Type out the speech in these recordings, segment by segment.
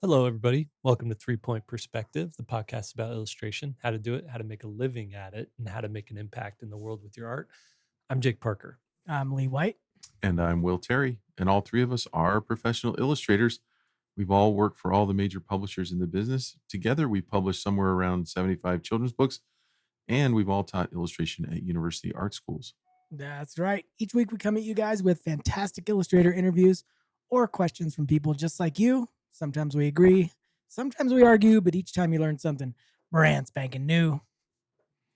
Hello, everybody. Welcome to 3 Point Perspective, the podcast about illustration, how to do it, how to make a living at it, and how to make an impact in the world with your art. I'm Jake Parker. I'm Lee White. And I'm Will Terry, and all three of us are professional illustrators. We've all worked for all the major publishers in the business. Together, we published somewhere around 75 children's books, and we've all taught illustration at university art schools. That's right. Each week we come at you guys with fantastic illustrator interviews or questions from people just like you. Sometimes we agree, sometimes we argue, but each time you learn something brand spanking new.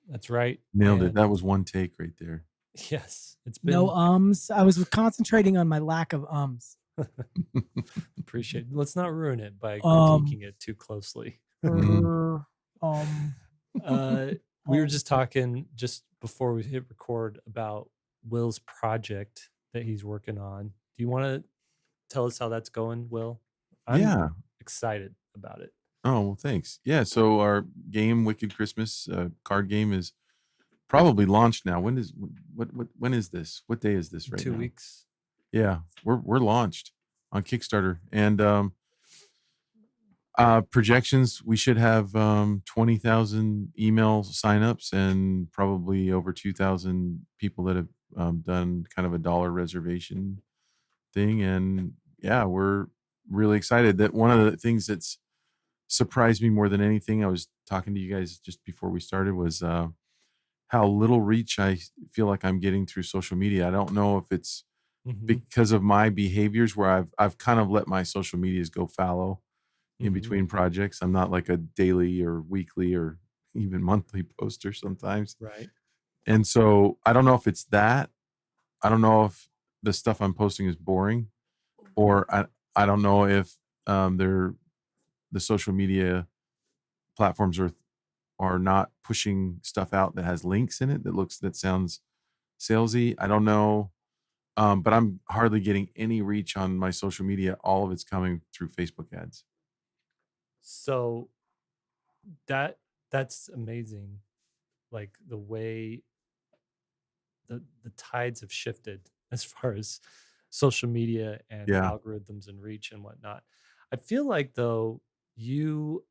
That's right. Nailed it. That was one take right there. Yes. It's been No ums. I was concentrating on my lack of ums. Appreciate it. Let's not ruin it by critiquing it too closely. Mhm. We were just talking just before we hit record about Will's project that he's working on. Do you want to tell us how that's going, Will? I'm excited about it. Oh, well, thanks. Yeah, so our game, Wicked Christmas card game, is probably launched now. When is this? What day is this right now? 2 weeks. Yeah, we're launched on Kickstarter, and projections, we should have 20,000 email signups and probably over 2,000 people that have done kind of a dollar reservation thing. And yeah, we're really excited. That one of the things that's surprised me more than anything, I was talking to you guys just before we started, was how little reach I feel like I'm getting through social media. I don't know if it's because of my behaviors where I've kind of let my social medias go fallow in between projects. I'm not like a daily or weekly or even monthly poster sometimes. Right. And so I don't know if it's that. I don't know if the stuff I'm posting is boring, or I don't know if the social media platforms are not pushing stuff out that has links in it that sounds salesy. I don't know. But I'm hardly getting any reach on my social media. All of it's coming through Facebook ads. So that's amazing. Like the way the tides have shifted as far as social media and algorithms and reach and whatnot. I feel like though your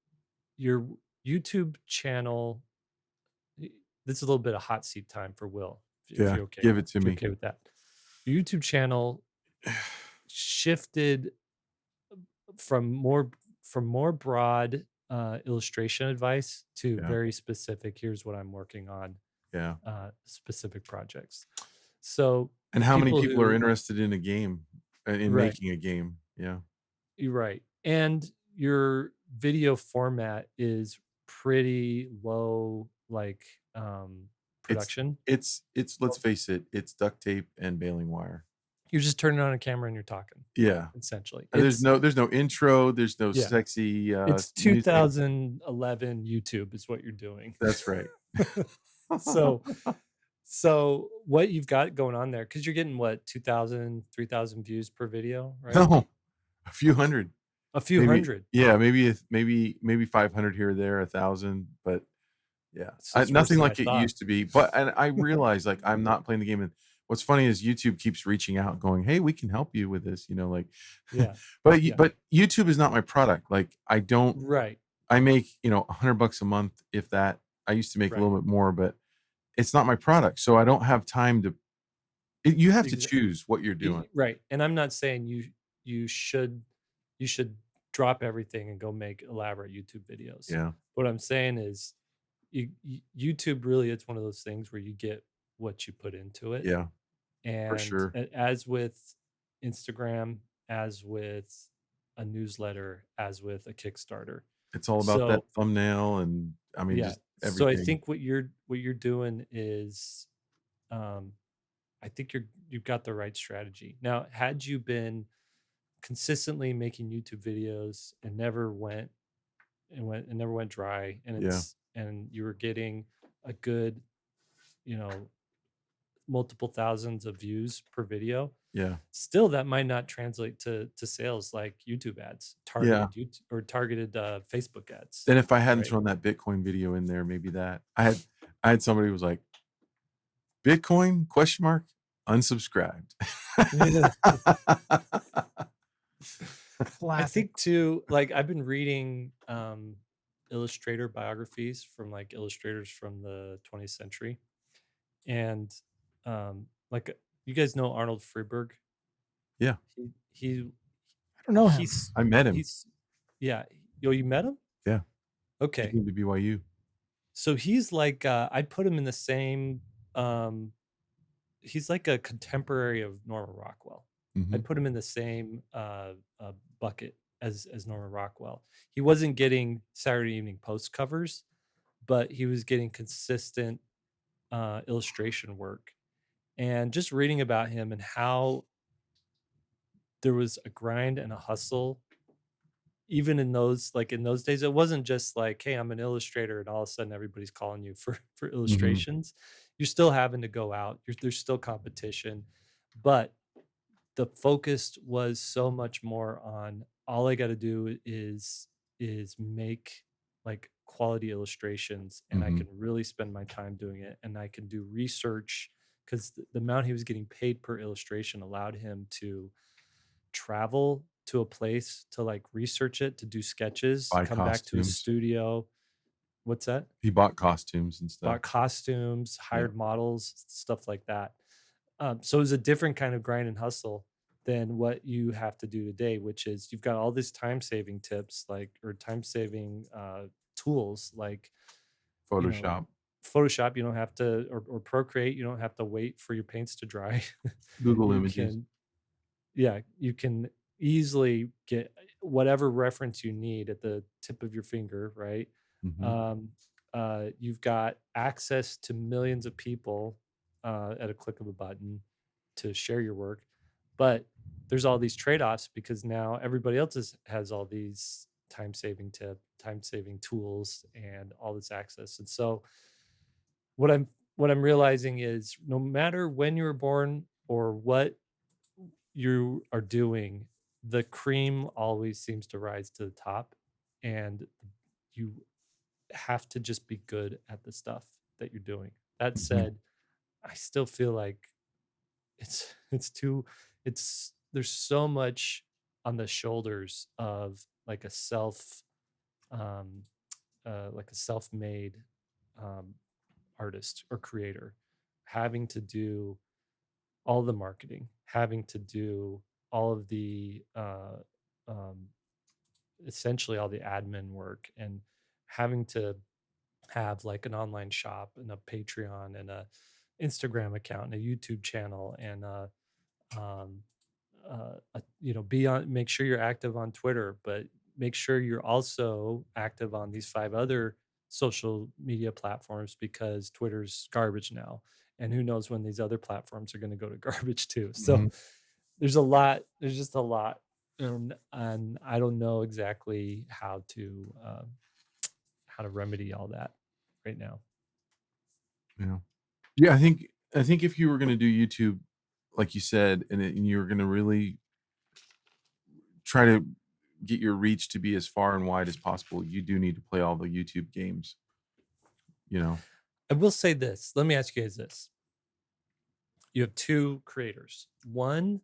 YouTube channel, this is a little bit of hot seat time for Will. If you're okay, give it to me. Okay with that. Your YouTube channel shifted from more broad illustration advice to very specific. Here's what I'm working on. Specific projects. So, and how many people are interested in a game, in making a game? Yeah, you're right. And your video format is pretty low, like production. It's let's face it, it's duct tape and baling wire. You're just turning on a camera and you're talking. Yeah, essentially. There's no intro. There's no sexy. It's 2011 YouTube is what you're doing. That's right. So what you've got going on there, because you're getting what, 2,000, 3,000 views per video, right? No, a few hundred. Hundred. Yeah, maybe 500 here or there, 1,000, but yeah, nothing like it used to be. But and I realize like I'm not playing the game, and what's funny is YouTube keeps reaching out, going, "Hey, we can help you with this," like. Yeah. but YouTube is not my product. Like I don't. Right. I make $100 a month, if that. I used to make a little bit more, but it's not my product, so I don't have time to. You have to choose what you're doing, right? And I'm not saying you should drop everything and go make elaborate YouTube videos. Yeah. What I'm saying is, YouTube really, it's one of those things where you get what you put into it. Yeah. And for sure. As with Instagram, as with a newsletter, as with a Kickstarter, it's all about that thumbnail, and I mean, just everything. So I think what you're doing is, I think you've got the right strategy. Now, had you been consistently making YouTube videos and never went dry, and you were getting a good, multiple thousands of views per video, still that might not translate to sales like YouTube ads, targeted Facebook ads. Then if I hadn't thrown that Bitcoin video in there, maybe that I had somebody who was like, Bitcoin ? Unsubscribed. I Classic. think too, like I've been reading illustrator biographies from like illustrators from the 20th century. And like you guys know Arnold Friedberg? Yeah, He I don't know him. he's I met him. he's yeah. Yo, you met him? Yeah, he Okay. came to BYU. So he's like I'd put him in the same um he's like a contemporary of Norman Rockwell. Mhm. I'd put him in the same bucket as Norman Rockwell. He wasn't getting Saturday Evening Post covers, but he was getting consistent illustration work. And just reading about him and how there was a grind and a hustle even in those days. It wasn't just like, hey, I'm an illustrator and all of a sudden everybody's calling you for Mhm. illustrations. You're still having to go out. There's still competition, but the focus was so much more on all I got to do is make like quality illustrations, and I Mhm. can really spend my time doing it, and I can do research because the amount he was getting paid per illustration allowed him to travel to a place to like research it, to do sketches, Buy come back to his costumes. studio. What's that? He bought costumes and stuff. Bought costumes, Yeah. hired models, stuff like that. So it was a different kind of grind and hustle than what you have to do today, which is you've got all these time saving tips like or time saving tools like you know Photoshop, Photoshop. You don't have to or Procreate. You don't have to wait for your paints to dry. Google You Images. can yeah, you can easily get whatever reference you need at the tip of your finger, right? Mhm. Um, you've got access to millions of people at a click of a button to share your work, but there's all these trade-offs because now everybody else has all these time saving tools and all this access. And so what I'm realizing is no matter when you were born or what you are doing, the cream always seems to rise to the top, and you have to just be good at the stuff that you're doing. That Mhm. said, I still feel like it's too there's so much on the shoulders of like a um like a self-made um artist or creator having to do all the marketing, having to do all of the um, essentially all the admin work, and having to have like an online shop and a Patreon and a Instagram account and a YouTube channel and um, be on. Make sure you're active on Twitter, but make sure you're also active on these 5 other social media platforms because Twitter's garbage now, and who knows when these other platforms are going to go to garbage too. So Mhm. there's a lot. There's just a lot, and I don't know exactly how to remedy all that right now. Yeah. Yeah, I think if you were gonna do YouTube, like you said, and you were gonna really try to get your reach to be as far and wide as possible, you do need to play all the YouTube games, you know? I will say this. Let me ask you guys this: you have two creators. One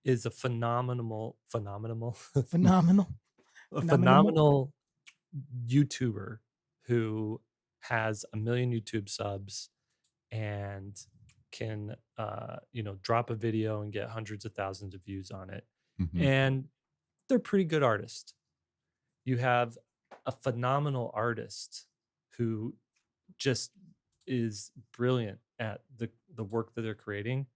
is a phenomenal Phenomenal. a Phenomenal. phenomenal YouTuber who has a million YouTube subs and can drop a video and get hundreds of thousands of views on it. Mhm. And they're pretty good artists. You have a phenomenal artist who just is brilliant at the work that they're creating,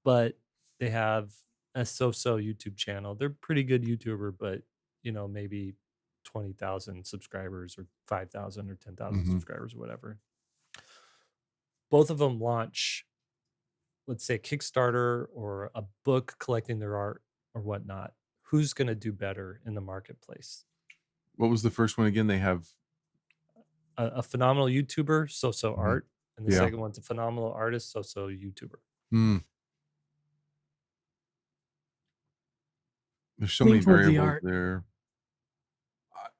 but they have a so-so YouTube channel. They're pretty good YouTuber, but maybe 20,000 subscribers or 5,000 or 10,000 Mhm. subscribers or whatever. Both of them launch, let's say, Kickstarter or a book collecting their art or whatnot. Who's going to do better in the marketplace? What was the first one again? They have A phenomenal YouTuber, so-so Mhm. art, and the Yeah. second one's a phenomenal artist, so-so YouTuber. Mm. There's so Lean many towards the variables art. there.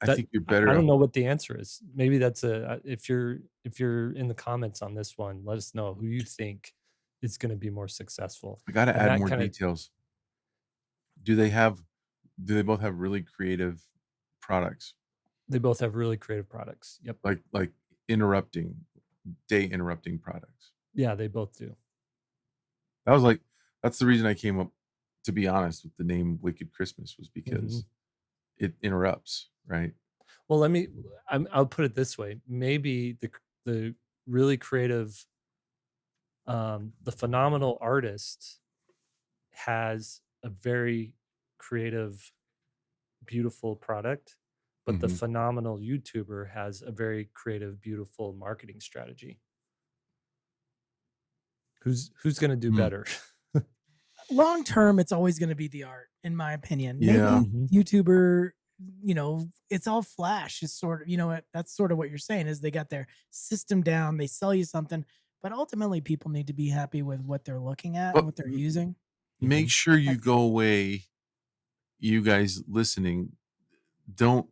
I That think you're I better don't know what the answer is. Maybe that's if you're in the comments on this one, let us know who you think is going to be more successful. I gotta And add that more kind of details. Do they have Do they both have really creative products? They both have really creative products. Yep. Like interrupting, day interrupting products? Yeah, they both do. That was like that's the reason I came up, to be honest, with the name Wicked Christmas was Mhm. because it interrupts, right? Well, I'll put it this way. Maybe the really creative, the phenomenal artist has a very creative, beautiful product, but the Mhm. phenomenal YouTuber has a very creative, beautiful marketing strategy. Who's gonna do Mm. better? Long term, it's always going to be the art, in my opinion. Yeah. Maybe Mhm. YouTuber, it's all flash. Is sort of, that's sort of what you're saying is they got their system down, they sell you something, but ultimately people need to be happy with what they're looking at and But what they're using. make Mhm. sure I, you go away, you guys listening, don't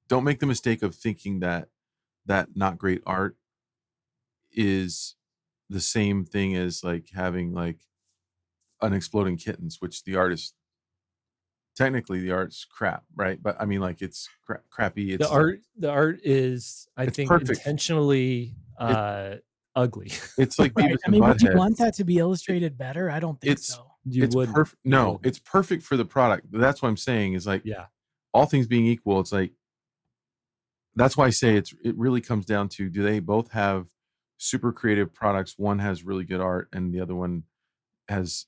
don't make the mistake of thinking that not great art is the same thing as, like, having, like, an exploding kittens, which the artist technically, the art's crap, right? But, I mean, like, it's crappy, The art is, I it's think, perfect. intentionally, It ugly. it's like right. Beavis I and mean, would you Butthead. want that to be It illustrated better? I don't think it's so. You it's wouldn't. perfect. You No, wouldn't. it's perfect for the product. That's what I'm saying is, like, Yeah. all things being equal, it's like that's why I say it really comes down to, do they both have super creative products? One has really good art and the other one has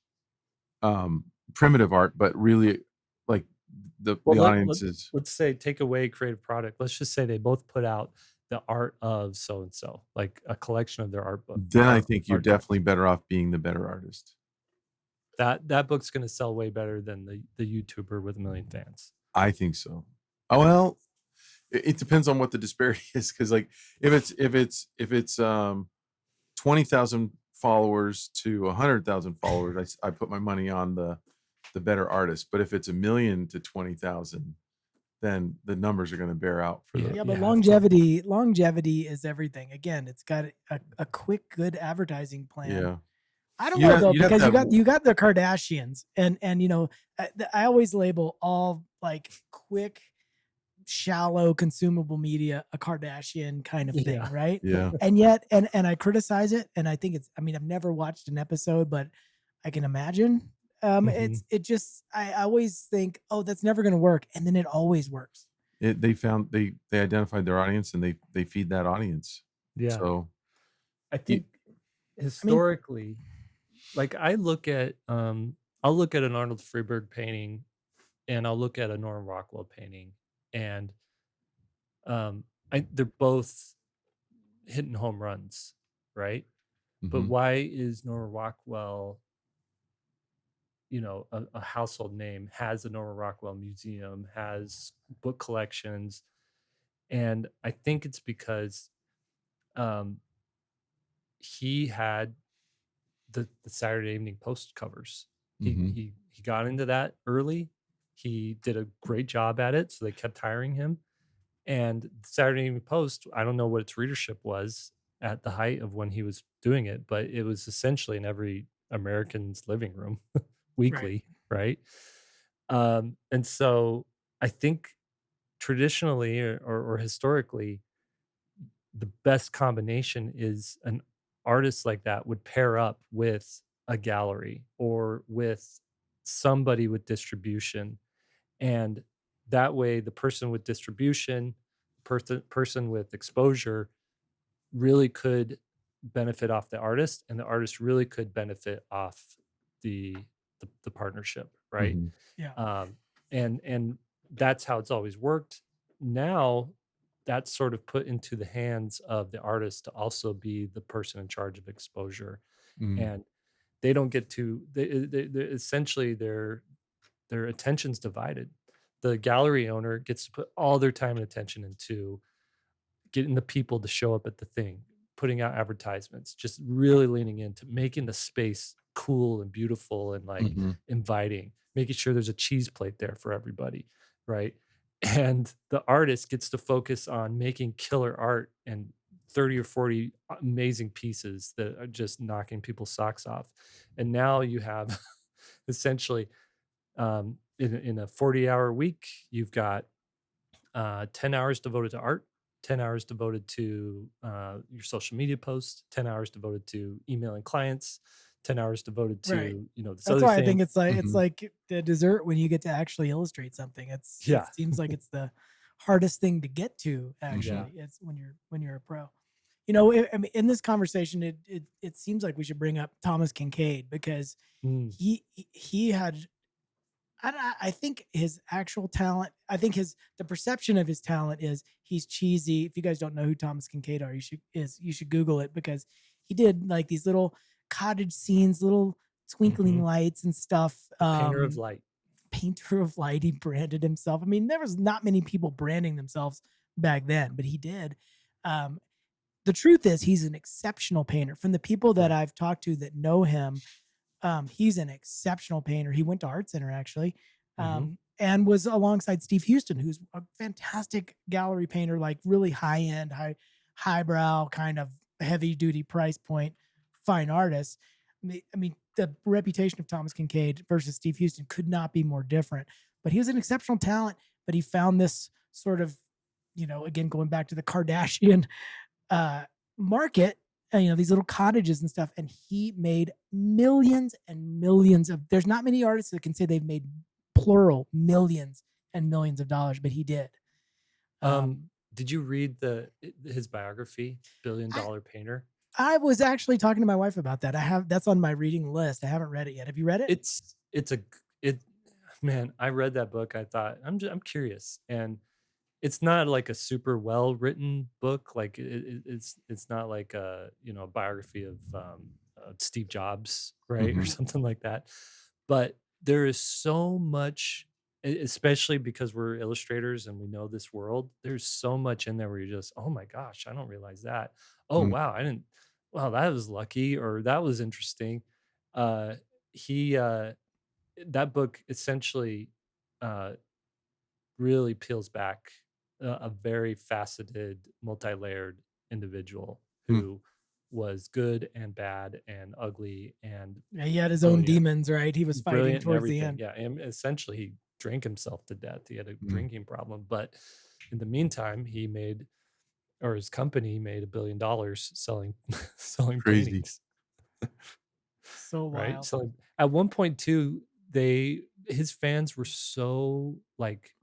primitive art, but really, like, Well, the audience is, let's say take away creative product. Let's just say they both put out the art of so and so, like a collection of their then I think you're art definitely books. better off being the better artist. That book's gonna sell way better than the YouTuber with 1,000,000 fans. I think so. Oh, well, it depends on what the disparity is, because, like, if it's 20,000 followers to 100,000 followers, I put my money on the better artist. But if it's 1,000,000 to 20,000, then the numbers are gonna bear out for Yeah, the Yeah, you but have to. longevity is everything. Again, it's got a quick, good advertising plan. yeah. I don't know though, You'd have to because you have got you got the Kardashians, and I always label all like quick, shallow, consumable media a Kardashian kind of thing, Yeah. right? yeah. And yet, and I criticize it, and I think it's. I mean, I've never watched an episode, but I can imagine. Mhm. It just I always think, oh, that's never going to work, and then it always works. They identified their audience and they feed that audience. Yeah. So, I you think I mean, historically, like, I'll look at an Arnold Friedberg painting, and I'll look at a Norman Rockwell painting, and, they're both hitting home runs, right? But mhm, why is Norman Rockwell, a household name, has the Norman Rockwell Museum, has book collections, and I think it's because, um, he had the Saturday Evening Post covers. mhm, He got into that early. He did a great job at it, so they kept hiring him. And the Saturday Evening Post, I don't know what its readership was at the height of when he was doing it, but it was essentially in every American's living room right. weekly, right? And so I think traditionally or historically, the best combination is an artist like that would pair up with a gallery or with somebody with distribution, and that way the person with distribution, person with exposure really could benefit off the artist, and the artist really could benefit off the the partnership, right? mhm, Yeah. um, and that's how it's always worked. Now that's sort of put into the hands of the artist to also be the person in charge of exposure, mhm, and they don't get to they essentially their attention's divided. The gallery owner gets to put all their time and attention into getting the people to show up at the thing, putting out advertisements, just really leaning into making the space cool and beautiful and like mhm, inviting, making sure there's a cheese plate there for everybody, right? And the artist gets to focus on making killer art and 30 or 40 amazing pieces that are just knocking people's socks off. And now you have essentially in a 40-hour week, you've got 10 hours devoted to art, 10 hours devoted to your social media posts, 10 hours devoted to emailing clients, 10 hours devoted Right. to, this That's other why I thing. think it's Mhm. like the dessert when you get to actually illustrate something. It Yeah. seems like it's the hardest thing to get to Mhm. Yeah. actually. It's when you're a pro. I mean, in this conversation, it seems like we should bring up Thomas Kincaid because Mm, he had I think his actual talent. I think the perception of his talent is he's cheesy. If you guys don't know who Thomas Kincaid are, you should Google it because he did like these little cottage scenes, little twinkling mhm. lights and stuff. The painter of light. Painter of light. He branded himself. I mean, there was not many people branding themselves back then, but he did. Um, the truth is, he's an exceptional painter. From the people that Right. I've talked to that know him, he's an exceptional painter. He went to Art Center actually, Hmm. and was alongside Steve Houston, who's a fantastic gallery painter, like really high end, highbrow, kind of heavy duty price point, fine artist. I mean, the reputation of Thomas Kincaid versus Steve Houston could not be more different. But he was an exceptional talent. But he found this sort of, again going back to the Kardashian uh, market, these little cottages and stuff. And he made millions and millions of, there's not many artists that can say they've made plural millions and millions of dollars, but he did. Um, Um, did you read his biography, Billion I, Dollar Painter? I was actually talking to my wife about that. That's on my reading list. I haven't read it yet. Have you read it? It's a it man, I read that book. I thought I'm curious, and it's not like a super well written book. Like it's not like a a biography of Steve Jobs, right, or Mhm. something like that. But there is so much, especially because we're illustrators and we know this world. There's so much in there where you're just, oh my gosh, I don't realize that. Oh Mm. wow, I didn't. Wow, that was lucky, or that was interesting. Uh, he That book essentially uh, really peels back a very faceted, multi-layered individual Mm. who was good and bad and ugly and Yeah, he had his own brilliant, demons, right? He was fighting brilliant and towards the everything. end. Yeah, and essentially he drank himself to death. He had a Mm. drinking problem, but in the meantime, he made, or his company made $1 billion selling selling Crazy. paintings, So right? wild. So at one point too, his fans were so like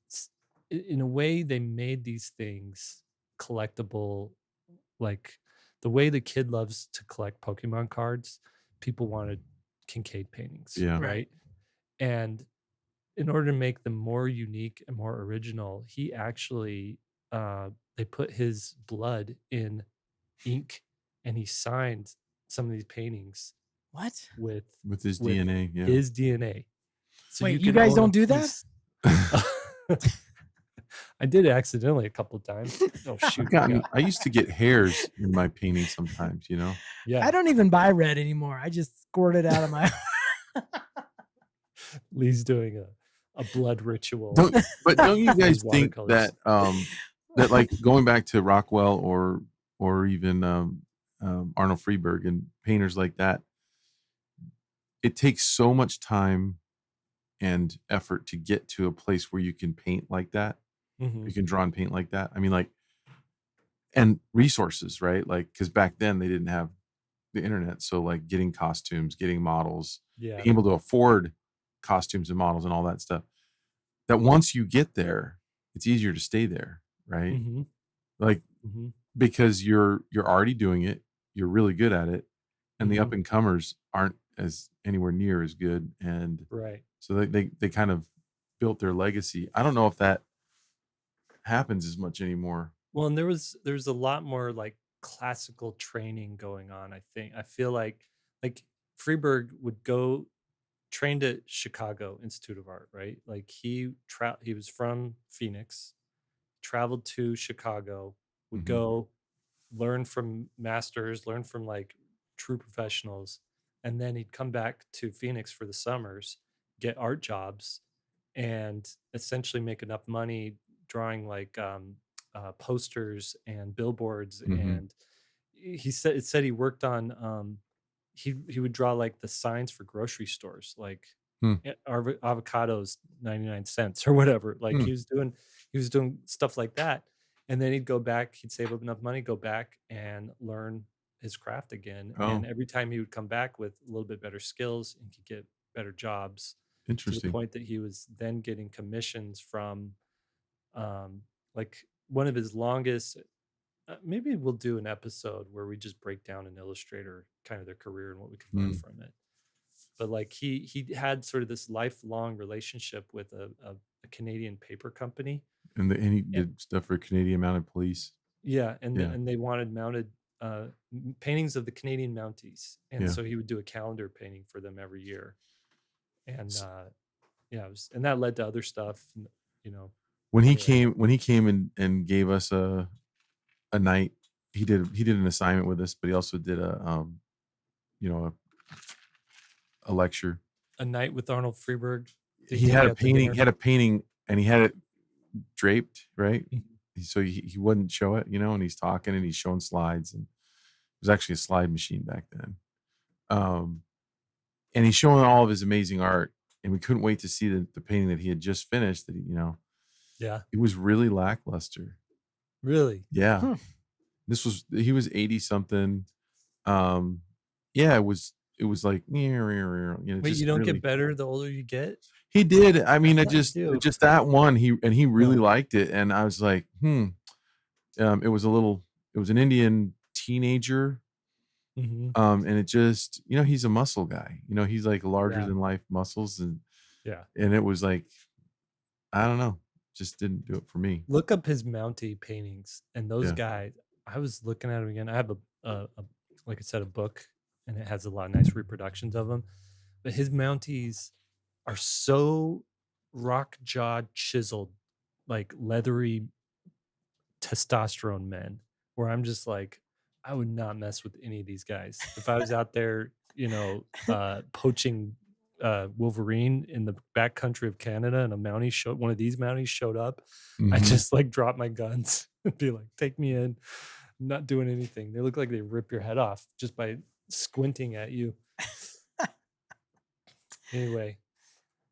s- in a way they made these things collectible, like the way the kid loves to collect Pokemon cards. People wanted Kincaid paintings, Yeah. Right. right? And in order to make them more unique and more original, he actually they put his blood in ink, and he signed some of these paintings What? with With his with DNA, yeah. his DNA. So Wait, you you can guys own a don't do that? piece. I did it accidentally a couple of times. Oh shoot, I got I used to get hairs in my painting sometimes, you know? I yeah. don't even buy red anymore. I just squirt it out of my Lee's doing a blood ritual Don't you with his guys think watercolors. that, like, going back to Rockwell or even, Arnold Freeberg and painters like that, it takes so much time and effort to get to a place where you can paint like that. Hmm. You can draw and paint like that. I mean, like, and resources, right? Like, because back then they didn't have the internet, so, like, getting costumes, getting models, Yeah. being able to afford costumes and models and all that stuff, that once you get there, it's easier to stay there, right? Hmm. Like, Hmm. because you're already doing it, you're really good at it, and the Hmm. up and comers aren't as anywhere near as good, and Right. so they kind of built their legacy. I don't know if that happens as much anymore. Well, and there's a lot more like classical training going on. I feel like Freeberg would go trained at Chicago Institute of Art, right? Like he was from Phoenix, traveled to Chicago, would Mhm. go learn from masters, learn from like true professionals, and then he'd come back to Phoenix for the summers, get art jobs, and essentially make enough money drawing like posters and billboards. Mhm. And it said he worked on he would draw like the signs for grocery stores, like Hmm. avocados 99 cents or whatever. Like Hmm. he was doing stuff like that. And then he'd go back, he'd save up enough money, go back and learn his craft again. And Oh, every time he would come back with a little bit better skills and could get better jobs, to the interesting. point that he was then getting commissions from like one of his longest. Maybe we'll do an episode where we just break down an illustrator, kind of their career and what we can learn Hmm. from it. But like he had sort of this lifelong relationship with a Canadian paper company. And he And did stuff for Canadian Mounted Police. yeah, Yeah. and they wanted mounted paintings of the Canadian Mounties, and Yeah. so he would do a calendar painting for them every year. And yeah, and that led to other stuff, you know. When he Anyway, came and gave us a night, he did an assignment with us, but he also did you know, a lecture. A Night with Arnold Freeberg. Did He take had you a out to painting. dinner? He had a painting, and he had it draped, right? Mhm. So he wouldn't show it, and he's talking and he's showing slides, and it was actually a slide machine back then. And he's showing all of his amazing art, and we couldn't wait to see the painting that he had just finished. That Yeah, it was really lackluster. really. Yeah, he was 80 something. Yeah, it was like Wait, just you don't get really. better the older you get? He did. I mean, I I thought you just do. just that one. He really Yeah. liked it, and I was like, It was an Indian teenager. Mhm. And it just, he's a muscle guy. He's like larger Yeah. than life muscles, and Yeah. it was like, I don't know, just didn't do it for me. Look up his Mountie paintings, and those Yeah. guys. I was looking at him again. I have a like I said, a book, and it has a lot of nice reproductions of them. But his Mounties are so rock jawed, chiseled, like leathery testosterone men, where I'm just like, I would not mess with any of these guys. If I was out there, poaching Wolverine in the backcountry of Canada, and one of these Mounties showed up, I Mhm. just like drop my guns and be like, take me in. I'm not doing anything. They look like they rip your head off just by squinting at you. Anyway,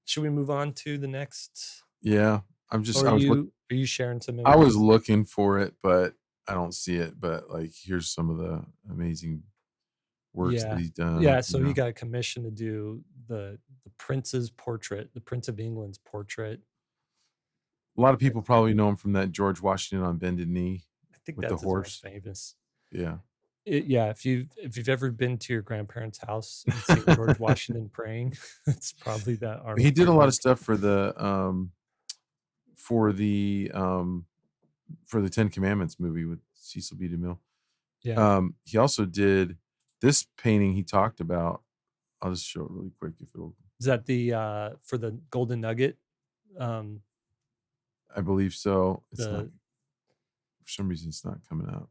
should we move on to the next? Yeah, Or I was are you sharing some I was images? looking for it, but I don't see it. But like, here's some of the amazing works that Yeah. he's done. Yeah, so he got a commission to do the prince's portrait, the Prince of England's portrait. A lot of people probably know him from that George Washington on bended knee I think with the that's his most horse. famous. Yeah. Yeah, if you've ever been to your grandparents' house and seen George Washington praying, it's probably that Arnold. He did a lot of Freeberg. stuff for the Ten Commandments movie with Cecil B. DeMille. Yeah. He also did this painting he talked about. I'll just show it really quick if it'll. Is that the for the Golden Nugget? I believe so. It's The not. For some reason, it's not coming out.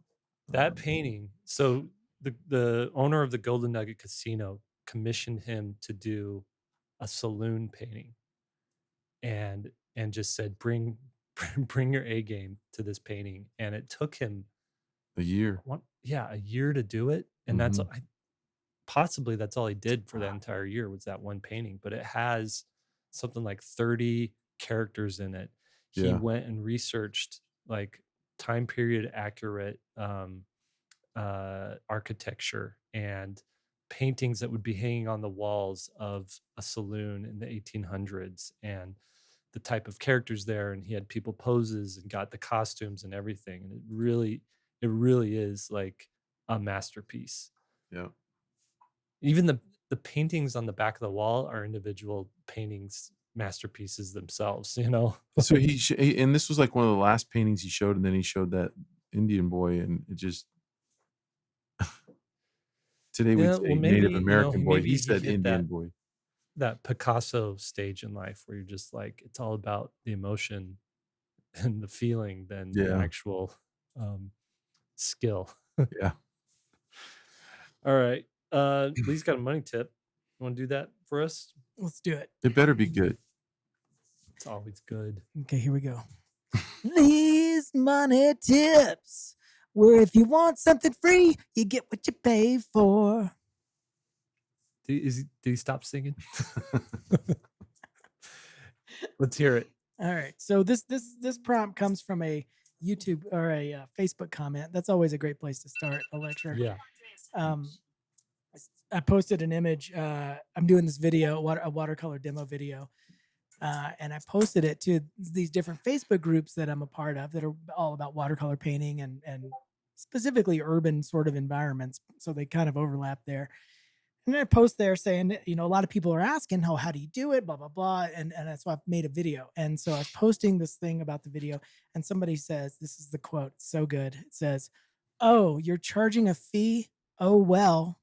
that painting. So the owner of the Golden Nugget Casino commissioned him to do a saloon painting, and just said, bring your A game to this painting. And it took him A year. a year to do it. And that's possibly that's all he did for that entire year, was that one painting. But it has something like 30 characters in it. He went and researched like time period accurate architecture and paintings that would be hanging on the walls of a saloon in the 1800s, and the type of characters there. And he had people poses and got the costumes and everything. And it really is like a masterpiece. Yeah. Even the paintings on the back of the wall are individual paintings, masterpieces themselves, So and this was like one of the last paintings he showed, and then he showed that Indian boy, and it just today we'd say Native American boy. He said Indian boy. That Picasso stage in life where you're just like, it's all about the emotion and the feeling than the actual skill. Yeah. All right. Lee's got a money tip. You want to do that for us? Let's do it. It better be good. It's always good. Okay, here we go. These money tips, where if you want something free, you get what you pay for. Did he stop singing? Let's hear it. All right. So this prompt comes from a YouTube or a Facebook comment. That's always a great place to start a lecture. Yeah. Um, I posted an image. I'm doing this video, a watercolor demo video, and I posted it to these different Facebook groups that I'm a part of that are all about watercolor painting and specifically urban sort of environments. So they kind of overlap there. And then I post there saying, a lot of people are asking, how do you do it? Blah, blah, blah. And that's why I've made a video. And so I was posting this thing about the video, and somebody says, this is the quote, it's so good. It says, "Oh, you're charging a fee? Oh, well."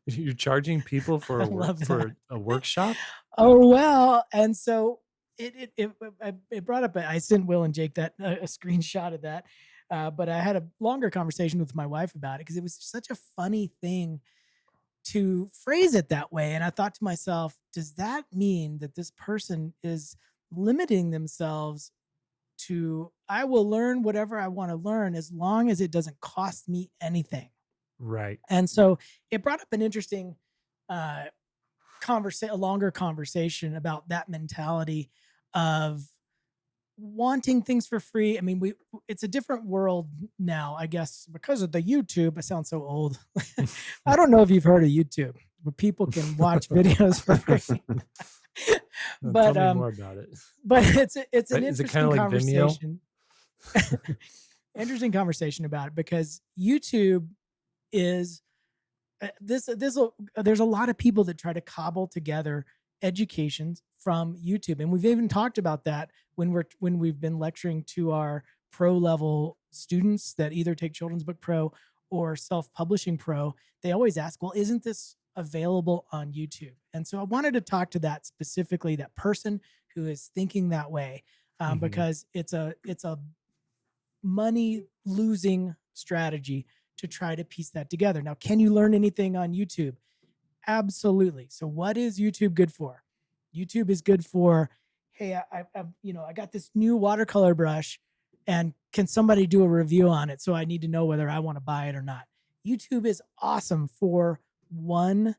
You're charging people for I a work love that. for a workshop? Oh, well. And so it brought up, I sent Will and Jake that a screenshot of that. But I had a longer conversation with my wife about it because it was such a funny thing to phrase it that way. And I thought to myself, does that mean that this person is limiting themselves to, I will learn whatever I want to learn as long as it doesn't cost me anything? Right. And so it brought up an interesting uh, a longer conversation about that mentality of wanting things for free. I mean, it's a different world now, I guess, because of the YouTube. I sound so old. I don't know if you've heard of YouTube, where people can watch videos for free. No, tell but me more about it. but it's an Is it kind interesting of like Vimeo? conversation. Interesting conversation about it because YouTube is there's a lot of people that try to cobble together educations from YouTube, and we've even talked about that when we've been lecturing to our pro level students that either take Children's Book Pro or Self Publishing Pro. They always ask, "Well, isn't this available on YouTube?" And so I wanted to talk to that specifically, that person who is thinking that way, Mhm. because it's a money losing strategy to try to piece that together. Now, can you learn anything on YouTube? Absolutely. So, what is YouTube good for? YouTube is good for, hey, I got this new watercolor brush, and can somebody do a review on it? So I need to know whether I want to buy it or not. YouTube is awesome for one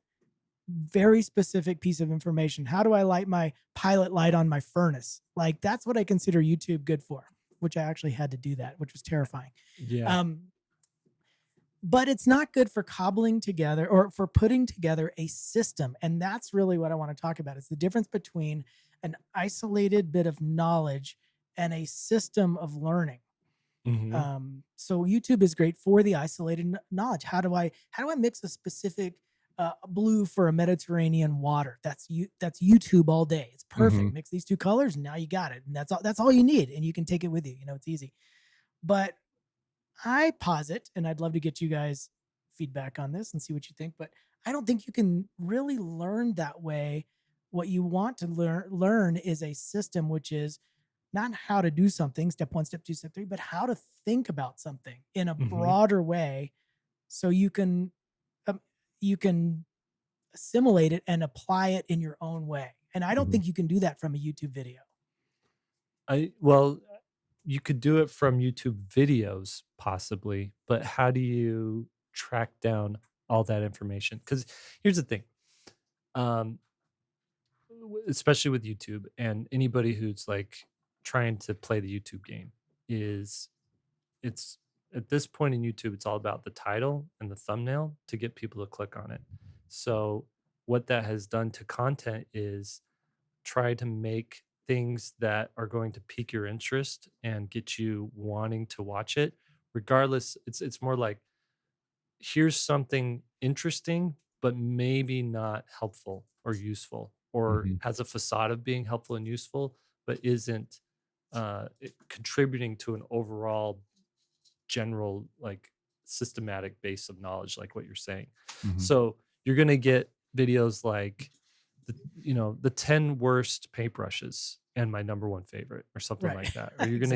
very specific piece of information. How do I light my pilot light on my furnace? Like, that's what I consider YouTube good for, which I actually had to do that, which was terrifying. Yeah. Um, but it's not good for cobbling together or for putting together a system. And that's really what I want to talk about. It's the difference between an isolated bit of knowledge and a system of learning. Mhm. So YouTube is great for the isolated knowledge. How do I mix a specific blue for a Mediterranean water? That's YouTube all day. It's perfect. Mhm. Mix these two colors, and now you got it. And that's all you need, and you can take it with you. It's easy. But I posit, and I'd love to get you guys feedback on this and see what you think, but I don't think you can really learn that way. What you want to learn is a system, which is not how to do something, step one, step two, step three, but how to think about something in a Mhm. broader way, so um, you can assimilate it and apply it in your own way. And I don't Mhm. think you can do that from a YouTube video. Well, you could do it from YouTube videos possibly, but how do you track down all that information? Because here's the thing, um, especially with YouTube and anybody who's like trying to play the YouTube game, is it's at this point in YouTube, it's all about the title and the thumbnail to get people to click on it. So what that has done to content is try to make things that are going to pique your interest and get you wanting to watch it. Regardless, it's more like, here's something interesting but maybe not helpful or useful, or Mhm. has a facade of being helpful and useful but isn't contributing to an overall general, like, systematic base of knowledge, like what you're saying. Mhm. So you're going to get videos like the 10 worst paintbrushes and my number one favorite, or something Right. like that. Or Exactly. you're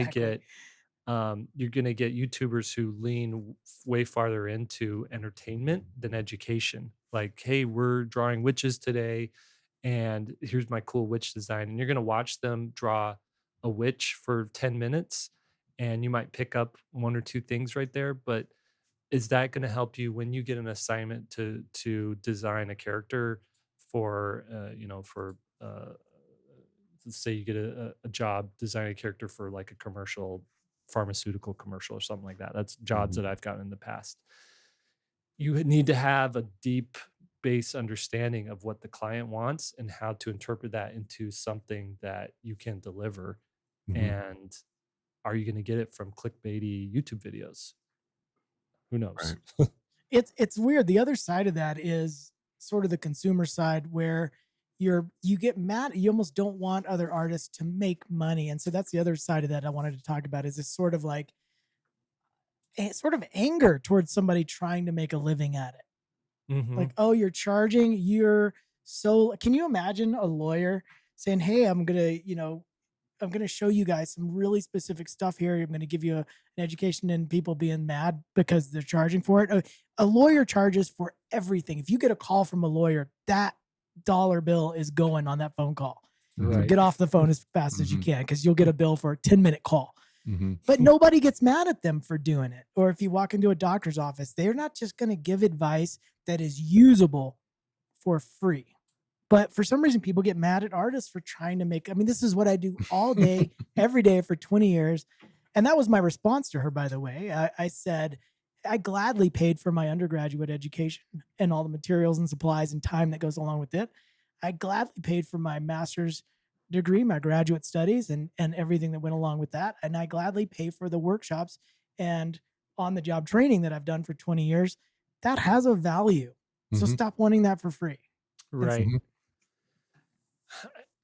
going to get YouTubers who lean way farther into entertainment than education. Like, hey, we're drawing witches today, and here's my cool witch design. And you're going to watch them draw a witch for 10 minutes, and you might pick up one or two things right there. But is that going to help you when you get an assignment to design a character for for uh, let's say you get a job designing a character for like a commercial, pharmaceutical commercial or something like that. That's jobs Mhm. that I've gotten in the past. You need to have a deep base understanding of what the client wants and how to interpret that into something that you can deliver. Mhm. And are you going to get it from clickbaity YouTube videos? Who knows? Right. It's weird. The other side of that is sort of the consumer side where you get mad. You almost don't want other artists to make money, and so that's the other side of that I wanted to talk about. Is this sort of like a sort of anger towards somebody trying to make a living at it? Hmm. Like, oh, you're charging. You're so. Can you imagine a lawyer saying, "Hey, I'm going to show you guys some really specific stuff here. I'm going to give you an education," and people being mad because they're charging for it. A lawyer charges for everything. If you get a call from a lawyer, that dollar bill is going on that phone call. So Mhm. Right. get off the phone as fast as you Mhm. can because you'll get a bill for a 10-minute call. Mhm. But nobody gets mad at them for doing it. Or if you walk into a doctor's office, they're not just going to give advice that is usable for free. But for some reason, people get mad at artists for trying to make. I mean, this is what I do all day, every day for 20 years. And that was my response to her, by the way. I said, I gladly paid for my undergraduate education and all the materials and supplies and time that goes along with it. I gladly paid for my master's degree, my graduate studies, and everything that went along with that. And I gladly pay for the workshops and on the job training that I've done for 20 years. That has a value. So Mhm. stop wanting that for free. And Right. Mhm.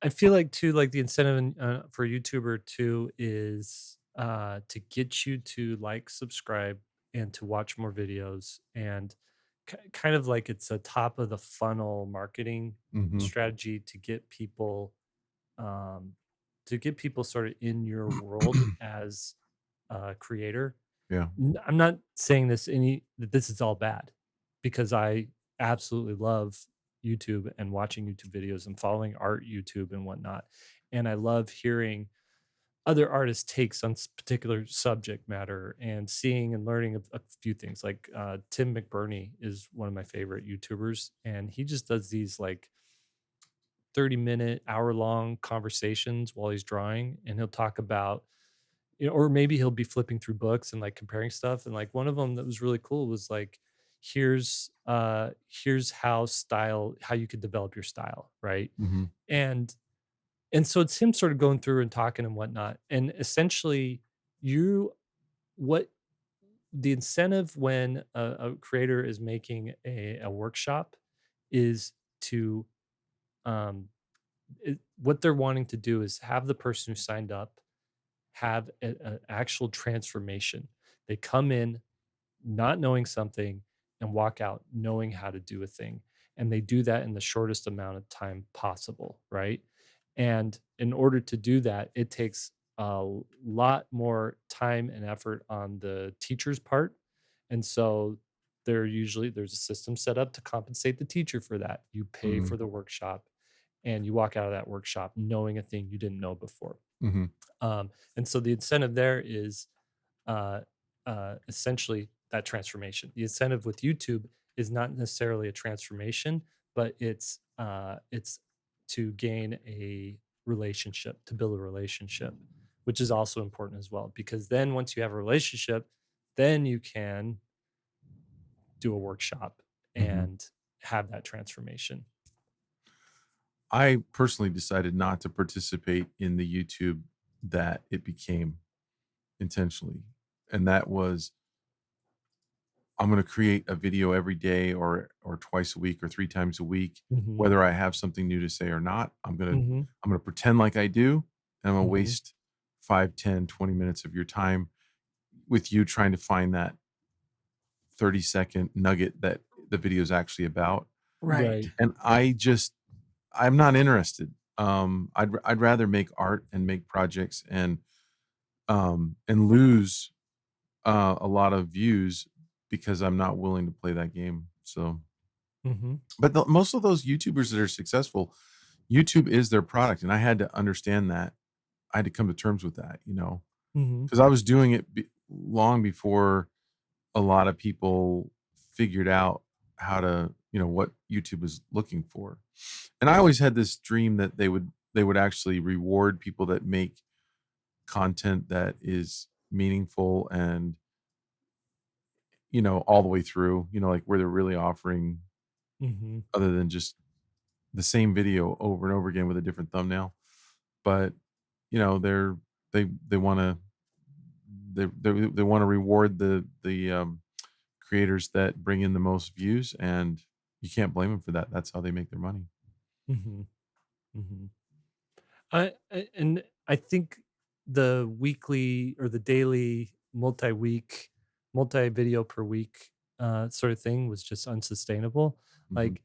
I feel like too, like the incentive for YouTuber too is to get you to like, subscribe, and to watch more videos, and kind of like it's a top of the funnel marketing Mhm. strategy um, to get people sort of in your world as a creator. Yeah. I'm not saying that this is all bad, because I absolutely love YouTube and watching YouTube videos and following art YouTube and whatnot. And I love hearing other artists' takes on particular subject matter and seeing and learning a few things. Like Tim McBurney is one of my favorite YouTubers, and he just does these like 30-minute, hour-long conversations while he's drawing, and he'll talk about, or maybe he'll be flipping through books and like comparing stuff. And like one of them that was really cool was like, here's how you could develop your style, right? Mhm. And so it's him sort of going through and talking and whatnot. And essentially, you what the incentive when a creator is making a workshop is to um what they're wanting to do is have the person who signed up have an actual transformation. They come in not knowing something and walk out knowing how to do a thing. And they do that in the shortest amount of time possible, right? And in order to do that, it takes a lot more time and effort on the teacher's part. And so there's a system set up to compensate the teacher for that. You pay Mhm. for the workshop and you walk out of that workshop knowing a thing you didn't know before. Mhm. And so the incentive there is uh, essentially that transformation. The incentive with YouTube is not necessarily a transformation, but it's to gain a relationship, to build a relationship, which is also important as well. Because then once you have a relationship, then you can do a workshop Mhm. and have that transformation. I personally decided not to participate in the YouTube that it became intentionally. And that was, I'm going to create a video every day or twice a week or three times a week, Hmm. whether I have something new to say or not. Hmm. I'm going to pretend like I do, and I'm going to Hmm. waste 5, 10, 20 minutes of your time with you trying to find that 30-second nugget that the video is actually about. right. Right. And I'm not interested. I'd rather make art and make projects and lose a lot of views because I'm not willing to play that game. So, Hmm. but most of those YouTubers that are successful, YouTube is their product, and I had to understand that. I had to come to terms with that, Hmm. because I was doing it long before a lot of people figured out how to what YouTube is looking for. And I always had this dream that they would actually reward people that make content that is meaningful and all the way through, like where they're really offering Mm-hmm. other than just the same video over and over again with a different thumbnail. But they're they want to they want to reward the creators that bring in the most views, and you can't blame them for that. That's how they make their money. Mm-hmm. Mm-hmm. And I think the weekly or the daily, multi-week, multi-video per week sort of thing was just unsustainable. Mhm. Like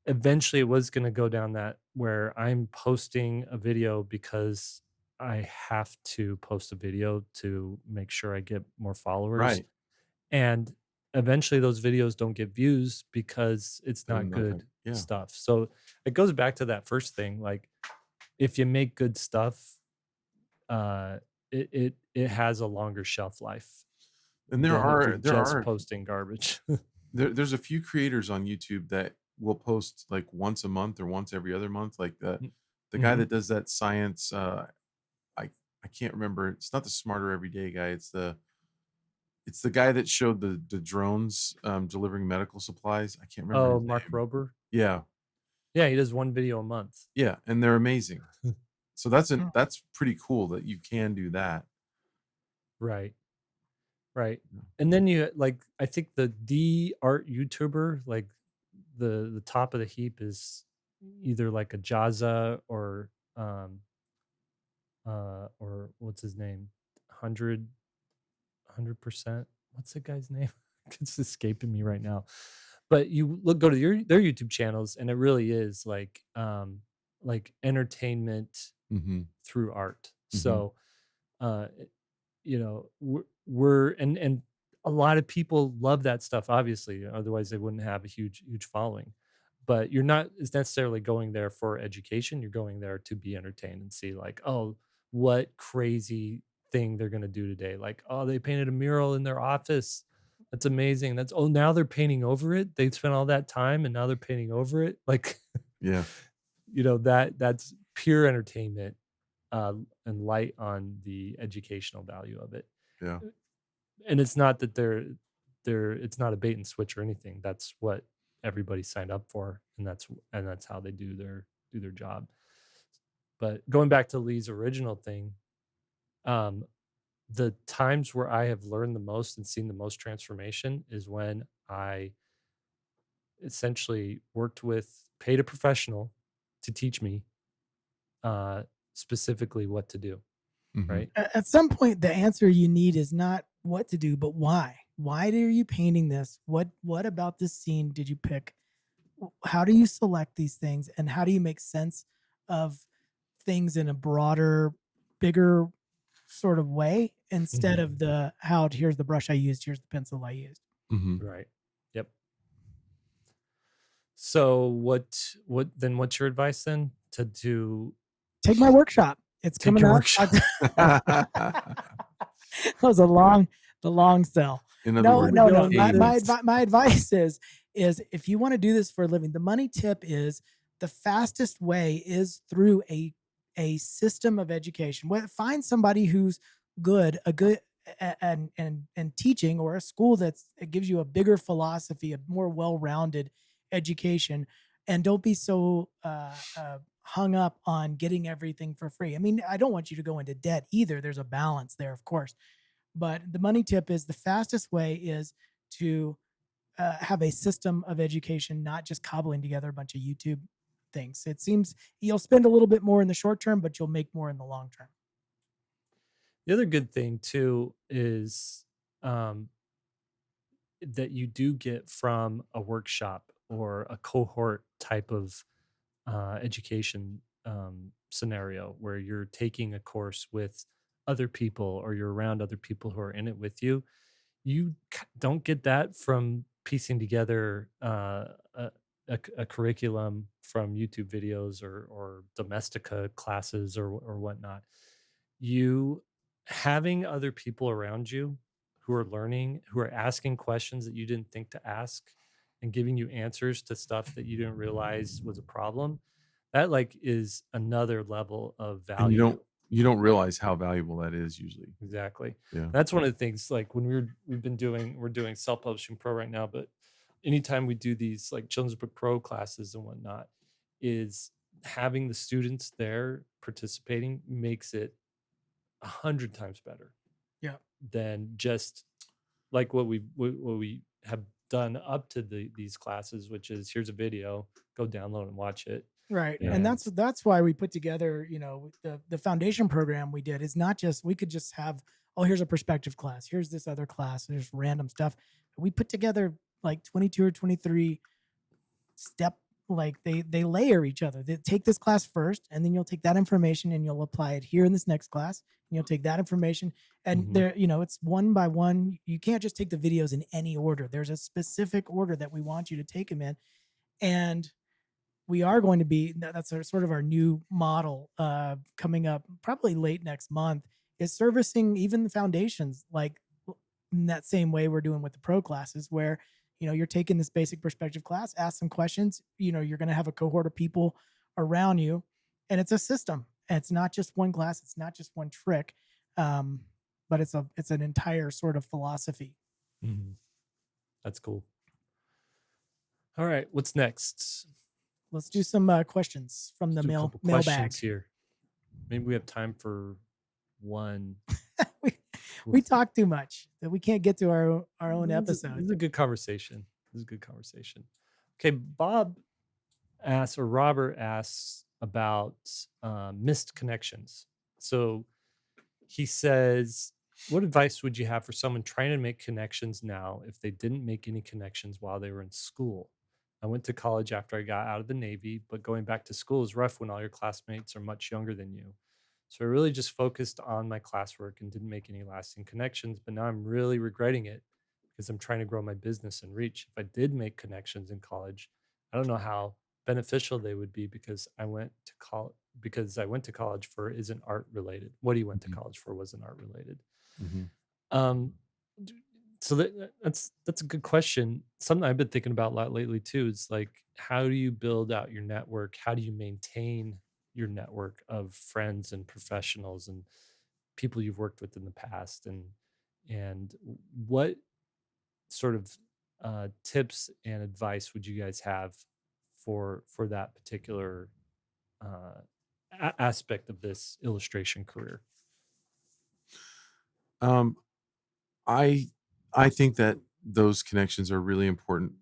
eventually it was going to go down that where I'm posting a video because I have to post a video to make sure I get more followers. Right. And eventually those videos don't get views because it's They're not not that good yeah. stuff. So it goes back to that first thing. Like if you make good stuff, uh, it has a longer shelf life And there than if are you're there just are posting garbage. there's a few creators on YouTube that will post like once a month or once every other month. Like the guy Mm-hmm. that does that science, I I can't remember. It's not the Smarter Everyday guy. It's the guy that showed the drones delivering medical supplies. I can't remember Oh, his Mark name. Rober. Yeah, Yeah, he does one video a month. yeah, and they're amazing. So Mm. that's pretty cool that you can do that. Right, right. Yeah. And then you like I think the art YouTuber, like the top of the heap is either like a Jaza or what's his name? 100%. What's the guy's name? It's escaping me right now. But you go to their YouTube channels and it really is like entertainment Mm-hmm. through art. Mm-hmm. So uh we're and a lot of people love that stuff obviously, otherwise they wouldn't have a huge following. But you're not necessarily going there for education, you're going there to be entertained and see like, oh, what crazy thing they're going to do today, like, oh, they painted a mural in their office, that's amazing, that's, oh, now they're painting over it, they spent all that time and now they're painting over it, like Yeah, that's pure entertainment, uh, and light on the educational value of it. yeah, And it's not that they're it's not a bait and switch or anything. That's what everybody signed up for, and that's how they do their job. But going back to Lee's original thing, um, the times where I have learned the most and seen the most transformation is when I essentially paid a professional to teach me uh, specifically what to do. mm-hmm. Right. At some point, the answer you need is not what to do, but why. Why are you painting this? What about this scene did you pick? How do you select these things, and how do you make sense of things in a broader, bigger sort of way instead Mhm. of the how here's the brush I used, here's the pencil I used. Mm-hmm. Right. Yep. So what's your advice then? To do Take my workshop. It's take coming your up. workshop. That was the long sell. In other No, Where are words, we no, no. going with cadence. My advice is if you want to do this for a living, the money tip is the fastest way is through a system of education. Find somebody who's good and teaching, or a school that gives you a bigger philosophy, a more well-rounded education, and don't be so hung up on getting everything for free. I mean, I don't want you to go into debt either. There's a balance there, of course, but the money tip is the fastest way is to have a system of education, not just cobbling together a bunch of YouTube things. It seems you'll spend a little bit more in the short term, but you'll make more in the long term. The other good thing too is um, that you do get from a workshop or a cohort type of education scenario where you're taking a course with other people or you're around other people who are in it with you. You don't get that from piecing together a curriculum from YouTube videos or Domestica classes or whatnot. You having other people around you who are learning, who are asking questions that you didn't think to ask, and giving you answers to stuff that you didn't realize was a problem, that like is another level of And value. you don't realize how valuable that is usually. Exactly. Yeah. That's one of the things, like when we're doing self-publishing pro right now, but anytime we do these like children's book pro classes and whatnot, is having the students there participating makes it 100 times better Yeah. than just like what we have done up to these classes, which is here's a video, go download and watch it. Right. Yeah. And And that's why we put together, the foundation program we did is not just we could just have, oh, here's a perspective class, here's this other class, and there's random stuff. We put together like 22 or 23 step, like they layer each other. They take this class first, and then you'll take that information and you'll apply it here in this next class, and you'll take that information, and Mhm. there, it's one by one. You can't just take the videos in any order. There's a specific order that we want you to take them in. And we are going to be, that's sort of our new model coming up probably late next month, is servicing even the foundations like in that same way we're doing with the pro classes, where you're taking this basic perspective class, ask some questions, you're going to have a cohort of people around you, and it's a system, and it's not just one class, it's not just one trick, um, but it's an entire sort of philosophy. Mhm. That's cool. All right, what's next? Let's do some questions from Let's the do a couple mailbag. questions here. Maybe we have time for one. we, we talk too much that we can't get to our own This episodes. is a good conversation. This is a good conversation. Okay, Bob asks, or Robert asks about missed connections. So he says, what advice would you have for someone trying to make connections now if they didn't make any connections while they were in school? I went to college after I got out of the Navy, but going back to school is rough when all your classmates are much younger than you. So I really just focused on my classwork and didn't make any lasting connections, but now I'm really regretting it because I'm trying to grow my business and reach. If I did make connections in college, I don't know how beneficial they would be because I went to college for isn't art related. What he went to Mhm. college for wasn't art related. Mhm. Um, so that's a good question. Something I've been thinking about a lot lately too is like, how do you build out your network? How do you maintain your network of friends and professionals and people you've worked with in the past? And what sort of tips and advice would you guys have for that particular uh, aspect of this illustration career? Um, I I think that those connections are really important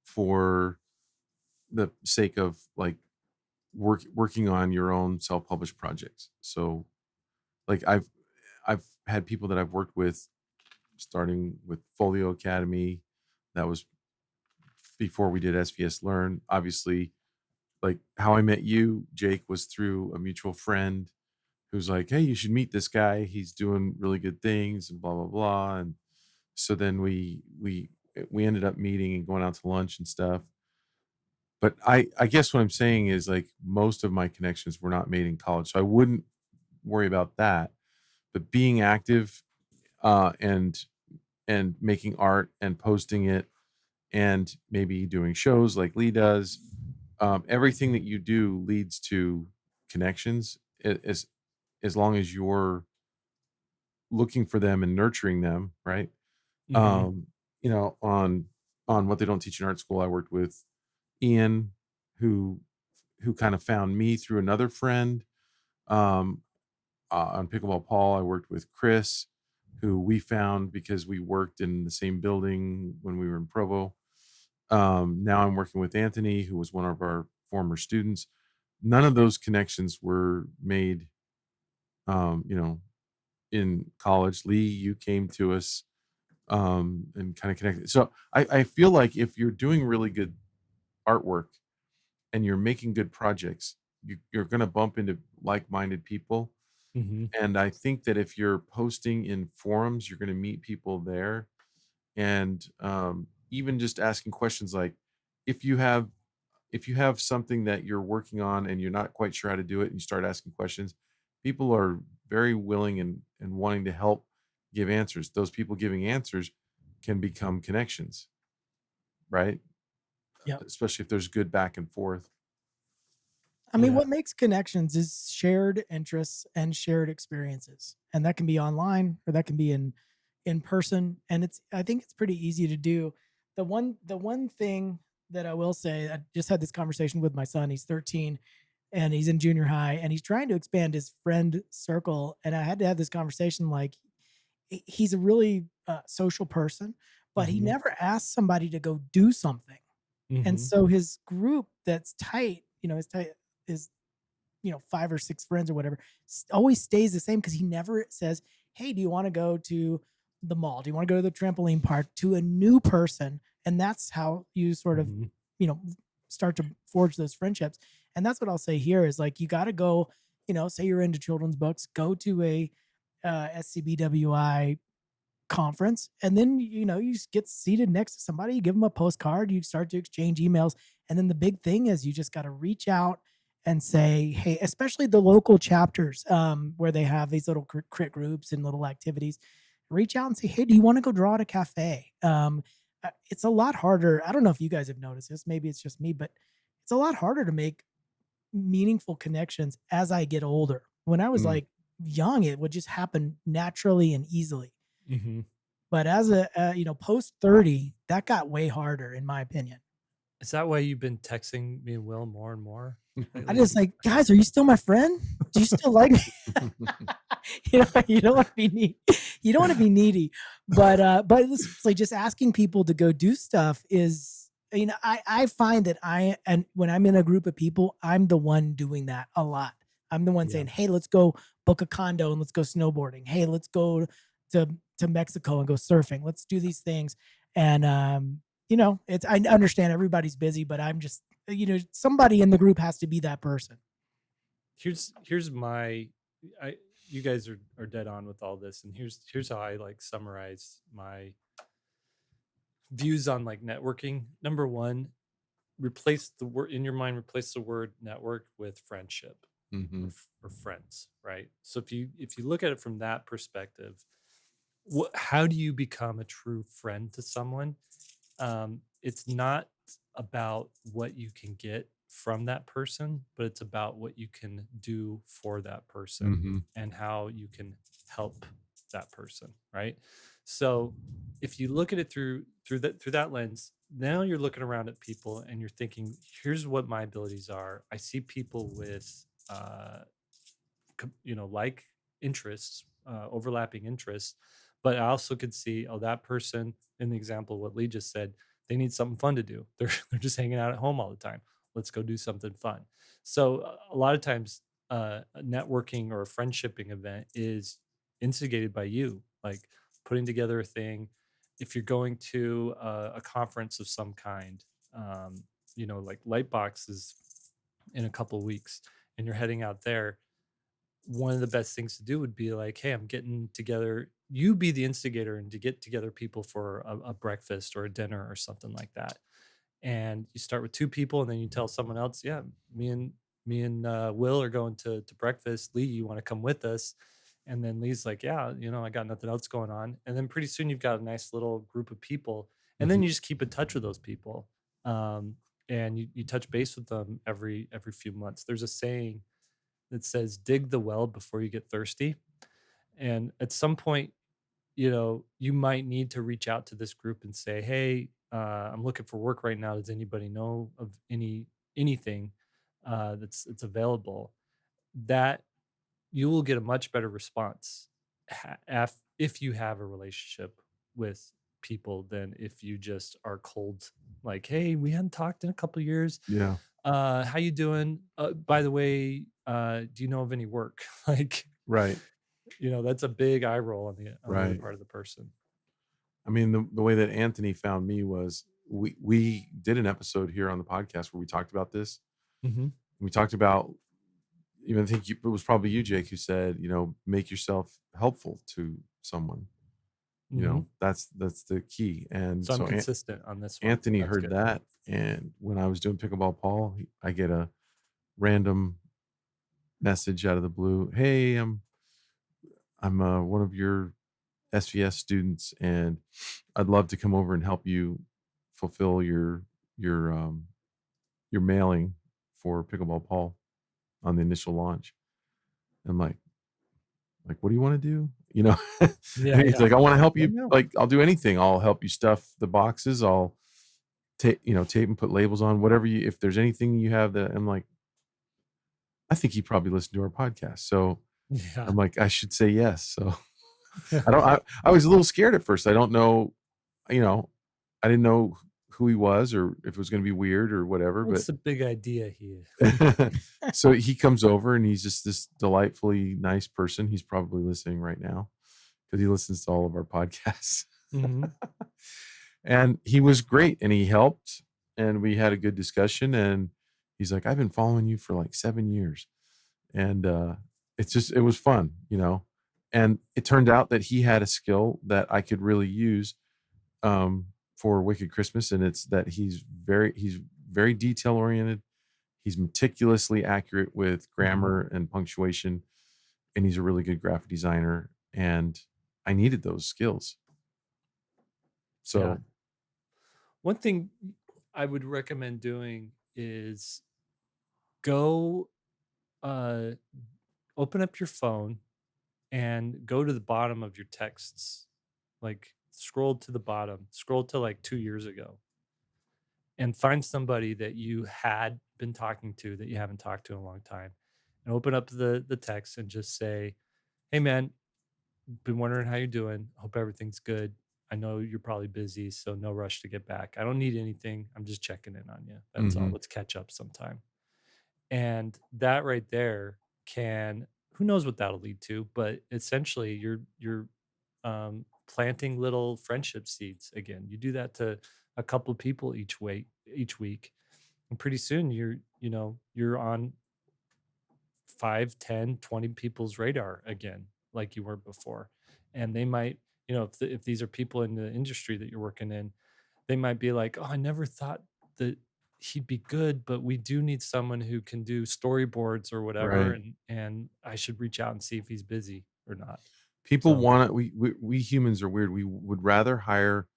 for the sake of like working on your own self-published projects. So like I've had people that I've worked with starting with Folio Academy. That was before we did SVSLearn. Obviously, like how I met you, Jake, was through a mutual friend who's like, "Hey, you should meet this guy. He's doing really good things," and blah blah blah. And so then we ended up meeting and going out to lunch and stuff. But I guess what I'm saying is like most of my connections were not made in college, so I wouldn't worry about that. But being active uh, and and making art and posting it and maybe doing shows like Lee does, everything that you do leads to connections as long as you're looking for them and nurturing them, right? Mm-hmm. Um, on what they don't teach in art school, I worked with Ian, who kind of found me through another friend. Um, on Pickleball Paul, I worked with Chris, who we found because we worked in the same building when we were in Provo. Now I'm working with Anthony, who was one of our former students. None of those connections were made, um, you know, in college. Lee, you came to us and kind of connected. So I feel like if you're doing really good artwork and you're making good projects, you're going to bump into like-minded people. Mm-hmm. And I think that if you're posting in forums, you're going to meet people there. And even just asking questions like, if you have something that you're working on and you're not quite sure how to do it, and you start asking questions, people are very willing and wanting to help give answers. Those people giving answers can become connections. right? Yep. Especially if there's good back and forth. I mean, Yeah. what makes connections is shared interests and shared experiences. And that can be online or that can be in person. And I think it's pretty easy to do. The one thing that I will say, I just had this conversation with my son. He's 13 and he's in junior high and he's trying to expand his friend circle. And I had to have this conversation like he's a really social person, but he Mhm. never asked somebody to go do something. And Mhm. so his group that's tight, is 5 or 6 friends or whatever, always stays the same because he never says, "Hey, do you want to go to the mall? Do you want to go to the trampoline park?" To a new person, and that's how you sort of, Mhm. you know, start to forge those friendships. And that's what I'll say here is like you got to go. Say you're into children's books, go to a SCBWI conference, and then you just get seated next to somebody, you give them a postcard, you start to exchange emails. And then the big thing is you just got to reach out and say, hey, especially the local chapters, where they have these little crit groups and little activities, reach out and say, hey, do you want to go draw at a cafe? It's a lot harder. I don't know if you guys have noticed this, maybe it's just me, but it's a lot harder to make meaningful connections as I get older. When I was Mm. like young, it would just happen naturally and easily. Mhm. But as post 30, that got way harder in my opinion. Is that why you've been texting me and Will more and more I lately? just like, guys, are you still my friend? Do you still like me? You don't want to be needy. You don't want to be needy, but it's like just asking people to go do stuff is, I find that and when I'm in a group of people, I'm the one doing that a lot. I'm the one Yeah. saying, hey, let's go book a condo and let's go snowboarding. Hey, let's go to Mexico and go surfing. Let's do these things. And I understand everybody's busy, but I'm just, somebody in the group has to be that person. Here's my I you guys are dead on with all this, and here's how I like summarize my views on like networking. Number one, replace the word in your mind, replace the word network with friendship Hmm. or friends, right? So if you look at it from that perspective, how do you become a true friend to someone? It's not about what you can get from that person, but it's about what you can do for that person Hmm. and how you can help that person, right? So if you look at it through that lens, now you're looking around at people and you're thinking, here's what my abilities are. I see people with like interests, overlapping interests, but I also could see, oh, that person in the example what Lee just said, they need something fun to do. They're just hanging out at home all the time. Let's go do something fun. So a lot of times, a networking or a friendshipping event is instigated by you, like putting together a thing. If you're going to a conference of some kind, like Lightbox is in a couple weeks, and you're heading out there, one of the best things to do would be like, hey, I'm getting together. You be the instigator and to get together people for a breakfast or a dinner or something like that. And you start with two people, and then you tell someone else, yeah, me and Will are going to breakfast. Lee, you want to come with us? And then Lee's like, yeah, I got nothing else going on. And then pretty soon you've got a nice little group of people, and then Hmm. you just keep in touch with those people. And you touch base with them every few months. There's a saying that says dig the well before you get thirsty. And at some point, you might need to reach out to this group and say, hey, I'm looking for work right now. Does anybody know of anything that's available? That you will get a much better response if you have a relationship with people than if you just are cold, like, hey, we hadn't talked in a couple of years. Yeah. How you doing? By the way, do you know of any work? Like, Right. that's a big eye roll on the other Right. part of the person. I mean, the way that Anthony found me was we did an episode here on the podcast where we talked about this. Hmm. We talked about, even I think it was probably you, Jake, who said, make yourself helpful to someone. Hmm. That's the key. And So I'm so consistent on this one. Anthony That's heard good. that, and when I was doing pickleball Paul, I get a random message out of the blue. Hey, I'm one of your SVS students, and I'd love to come over and help you fulfill your um your mailing for Pickleball Paul on the initial launch. I'm like, what do you want to do? Yeah, And he's yeah. like, I want to help Let you. me know. Like, I'll do anything. I'll help you stuff the boxes. I'll tape and put labels on whatever if there's anything you have that. I'm like, I think he probably listened to our podcast. So Yeah. I'm like, I should say yes. So I was a little scared at first. I don't know, you know, I didn't know who he was or if it was going to be weird or whatever, but What's the big idea here? so he comes over and he's just this delightfully nice person. He's probably listening right now because he listens to all of our podcasts. Mhm. And he was great and he helped and we had a good discussion. And he's like, I've been following you for like 7 years. And it was fun, And it turned out that he had a skill that I could really use for Wicked Christmas. And it's that he's very detail oriented. He's meticulously accurate with Mhm. grammar and punctuation, and he's a really good graphic designer. And I needed those skills. Yeah. So One thing I would recommend doing is go uh open up your phone and go to the bottom of your texts. Like scroll to the bottom, scroll to like 2 years ago and find somebody that you had been talking to that you haven't talked to in a long time. And open up the text and just say, "Hey man, been wondering how you're doing. Hope everything's good. I know you're probably busy, so no rush to get back. I don't need anything. I'm just checking in on you. That's all. mhm, Let's catch up sometime." And that right there who knows what that'll lead to, but essentially you're planting little friendship seeds again. You do that to a couple of people each week, and pretty soon you're on 5, 10, 20 people's radar again, like you weren't before. And they might, if these are people in the industry that you're working in, they might be like, "Oh, I never thought that he'd be good, but we do need someone who can do storyboards or whatever, right. and I should reach out and see if he's busy or not." People So, want to, we humans are weird. We would rather hire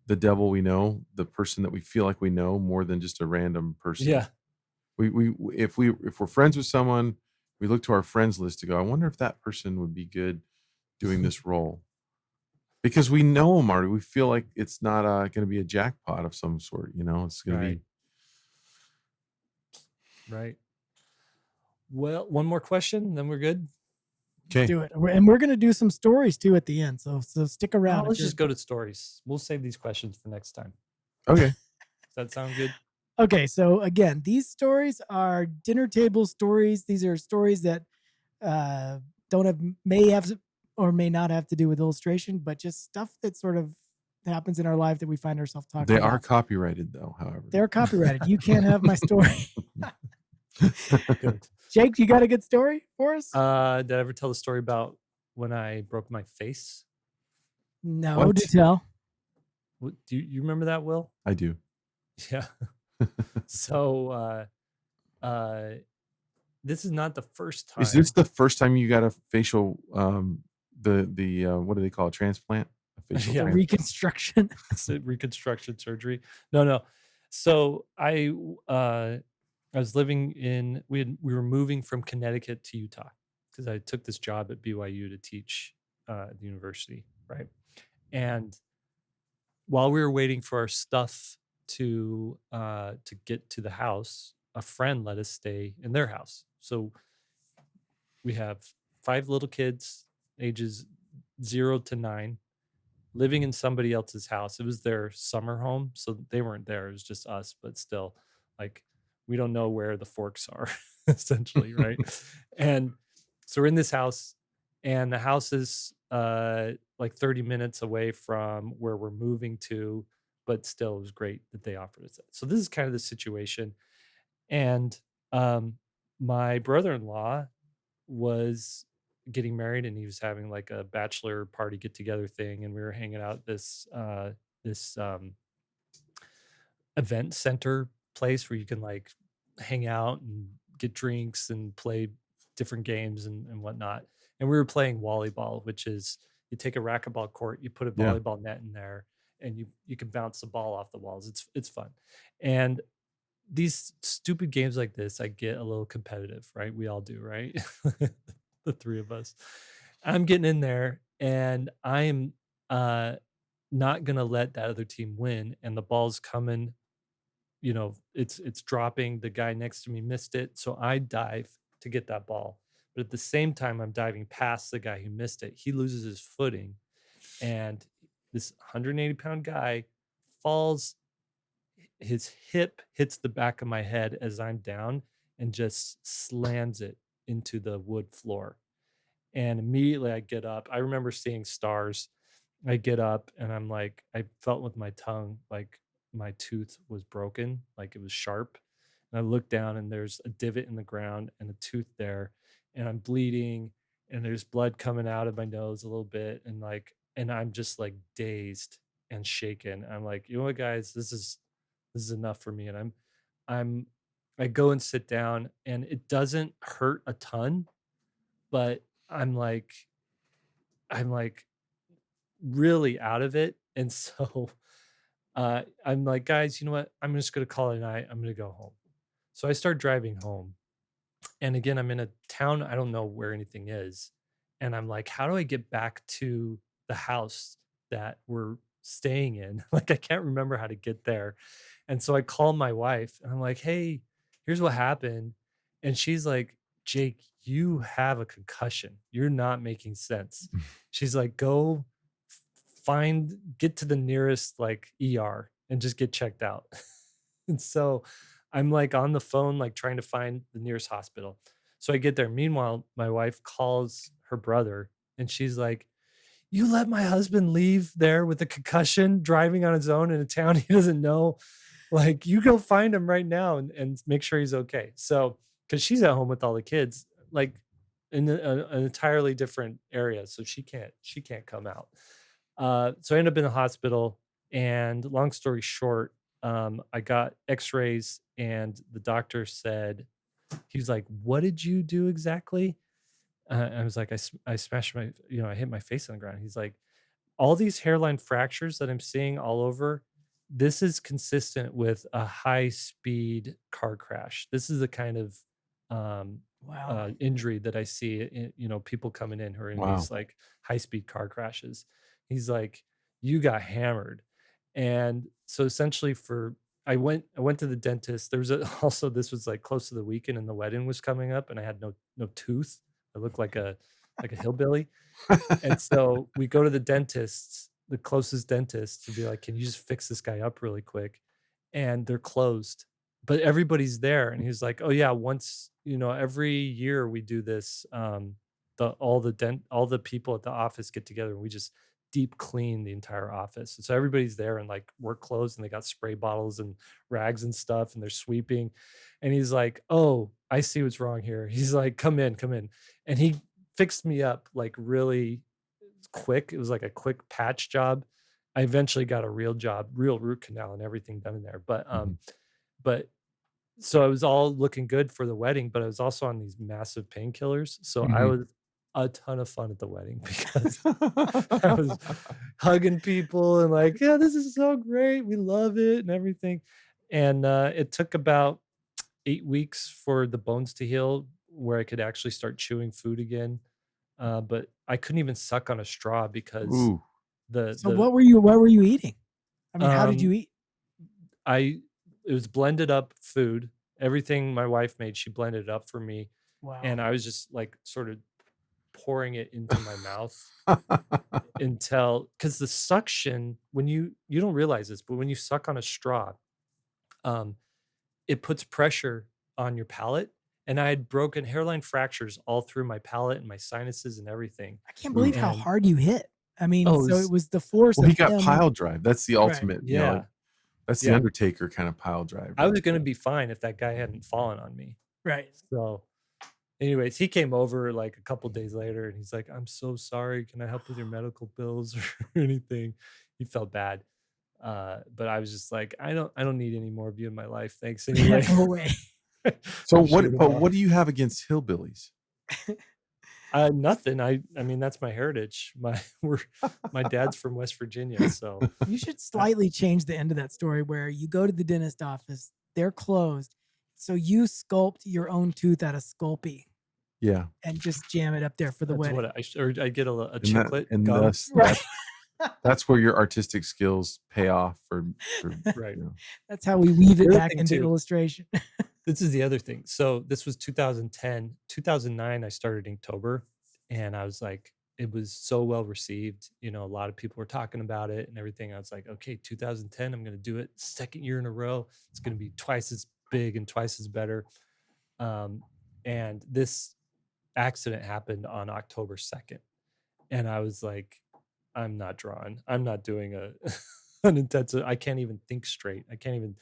the devil we know, the person that we feel like we know, more than just a random person. yeah. If we're friends with someone, we look to our friends list to go, I wonder if that person would be good doing this role. Because we know them already. We feel like it's not going to be a jackpot of some sort, it's going to Right, be right. Well, one more question, then we're good. Let's okay. do it. And we're gonna do some stories too at the end. So stick No, around if let's you're just go to stories. We'll save these questions for next time. Okay. Does that sound good? okay. So again, these stories are dinner table stories. These are stories that uh, don't have may have or may not have to do with illustration, but just stuff that sort of happens in our life that we find ourselves talking They are about. copyrighted, though, however. They're copyrighted. You can't have my story. Good. Jake, you got a good story for us? Did I ever tell the story about when I broke my face? No, do What? tell. Do you remember that, Will? I do. Yeah. So, uh, this is not the first Is this time. the first time you got a facial, what do they call it? Transplant? A facial Yeah, transplant? Reconstruction. it's a reconstruction surgery. No, no. So I was living we were moving from Connecticut to Utah because I took this job at BYU to teach at the university, right? And while we were waiting for our stuff to get to the house, a friend let us stay in their house. So we have 5 little kids, ages 0 to 9, living in somebody else's house. It was their summer home, so they weren't there. It was just us, but still, like, we don't know where the forks are, essentially, right? And so we're in this house, and the house is like 30 minutes away from where we're moving to, but still, it was great that they offered us that. So this is kind of the situation. And um, my brother-in-law was getting married and he was having like a bachelor party get together thing, and we were hanging out at this event center place where you can like hang out and get drinks and play different games and whatnot. And we were playing volleyball, which is you take a racquetball court, you put a Yeah. volleyball net in there, and you can bounce the ball off the walls. It's fun. And these stupid games like this, I get a little competitive, right? We all do, right? The three of us. I'm getting in there, and I'm uh, not gonna let that other team win. And the ball's coming, it's dropping. The guy next to me missed it, so I dive to get that ball. But at the same time, I'm diving past the guy who missed it. He loses his footing, and this 180-pound guy falls. His hip hits the back of my head as I'm down and just slams it into the wood floor. And immediately I get up. I remember seeing stars. I get up and I'm like, I felt with my tongue like my tooth was broken, like it was sharp. And I look down and there's a divot in the ground and a tooth there, and I'm bleeding, and there's blood coming out of my nose a little bit, and I'm just like dazed and shaken. I'm like, you know what, guys, this is enough for me. And I'm I go and sit down, and it doesn't hurt a ton, but I'm like really out of it. And so I'm like, guys, you know what? I'm just gonna call it a night. I'm gonna go home. So I start driving home. And again, I'm in a town, I don't know where anything is. And I'm like, how do I get back to the house that we're staying in? Like, I can't remember how to get there. And so I call my wife and I'm like, hey, here's what happened. And she's like, Jake, you have a concussion. You're not making sense. She's like, go get to the nearest like ER and just get checked out. And so I'm like on the phone, like trying to find the nearest hospital. So I get there. Meanwhile, my wife calls her brother and she's like, you let my husband leave there with a concussion, driving on his own in a town he doesn't know. Like, you go find him right now and make sure he's okay. So, because she's at home with all the kids, like in an entirely different area, so she can't come out. So I ended up in the hospital, and long story short, I got X-rays, and the doctor said, he was like, "What did you do exactly?" I was like, I smashed I hit my face on the ground." He's like, all these hairline fractures that I'm seeing all over, this is consistent with a high speed car crash. This is the kind of um, Wow. injury that I see in, people coming in who are in Wow. these like high speed car crashes. He's like, you got hammered. And so essentially I went to the dentist. There was also, this was like close to the weekend and the wedding was coming up, and I had no tooth. I looked like a hillbilly. And so we go to the closest dentist, to be like, can you just fix this guy up really quick? And they're closed, but everybody's there. And he's like, oh yeah, once, every year we do this. All the people at the office get together and we just deep clean the entire office. And so everybody's there in like work clothes, and they got spray bottles and rags and stuff, and they're sweeping. And he's like, oh, I see what's wrong here. He's like, come in, come in. And he fixed me up like really quick. It was like a quick patch job. I eventually got a real job, real root canal and everything done in there. But Mhm. but so I was all looking good for the wedding, but I was also on these massive painkillers. So I Mhm. was a ton of fun at the wedding because I was hugging people and like, yeah, this is so great. We love it and everything. And it took about 8 weeks for the bones to heal, where I could actually start chewing food again. But I couldn't even suck on a straw because Ooh. So the what were you eating? I mean, how did you um eat? I it was blended up food. Everything my wife made, she blended it up for me, Wow. and I was just like sort of pouring it into my mouth until, because the suction, when you don't realize this, but when you suck on a straw, um, it puts pressure on your palate. And I had broken hairline fractures all through my palate and my sinuses and everything. I can't believe Oof. how And hard you hit. I mean, oh, it so it was, was the force Well, he of got him. pile drive. That's the Right. ultimate, like yeah, that's the yeah. Undertaker kind of pile drive I right was gonna there. be fine if that guy hadn't fallen on me. Right. So, anyways, he came over like a couple days later, and he's like, "I'm so sorry. Can I help with your medical bills or anything?" He felt bad, but I was just like, "I don't need any more of you in my life. Thanks Yeah, anyway." go away. So Shooed him but off. what do you have against hillbillies? Nothing. I mean, that's my heritage. My dad's from West Virginia, so You should I slightly change the end of that story where you go to the dentist office, they're closed. So you sculpt your own tooth out of Sculpey Yeah. and just jam it up there for the that's wedding. what or I get a And that chiclet and gum. thus Right. that's where your artistic skills pay off for Right. you know. That's how we weave The it other back thing into too, illustration. this is the other thing. So this was 2010. 2009, I started Inktober, and I was like, it was so well received. You know, a lot of people were talking about it and everything. I was like, okay, 2010, I'm going to do it. Second year in a row. It's going to be twice as big and twice as better. And this accident happened on October 2nd. And I was like, I'm not drawing. I'm not doing an intensive. I can't even think straight. I can't even